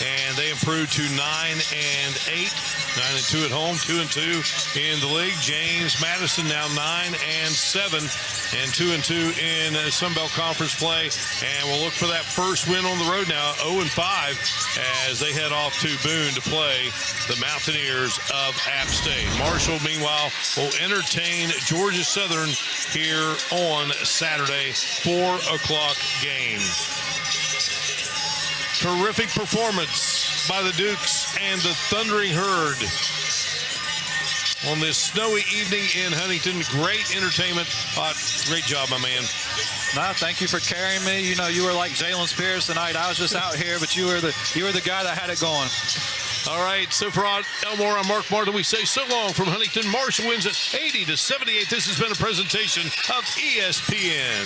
and they improve to 9-8. 9-2 at home, 2-2 in the league. James Madison now 9-7 and 2-2 in Sun Belt Conference play. And we'll look for that first win on the road now, 0-5, as they head off to Boone to play the Mountaineers of App State. Marshall, meanwhile, will entertain Georgia Southern here on Saturday, 4 o'clock game. Terrific performance by the Dukes and the Thundering Herd on this snowy evening in Huntington. Great entertainment. Great job, my man. No, thank you for carrying me. You were like Jalen Spears tonight. I was just out here, but you were the guy that had it going. All right, so for Elmore, I'm Mark Martin. We say so long from Huntington. Marshall wins at 80-78. This has been a presentation of ESPN.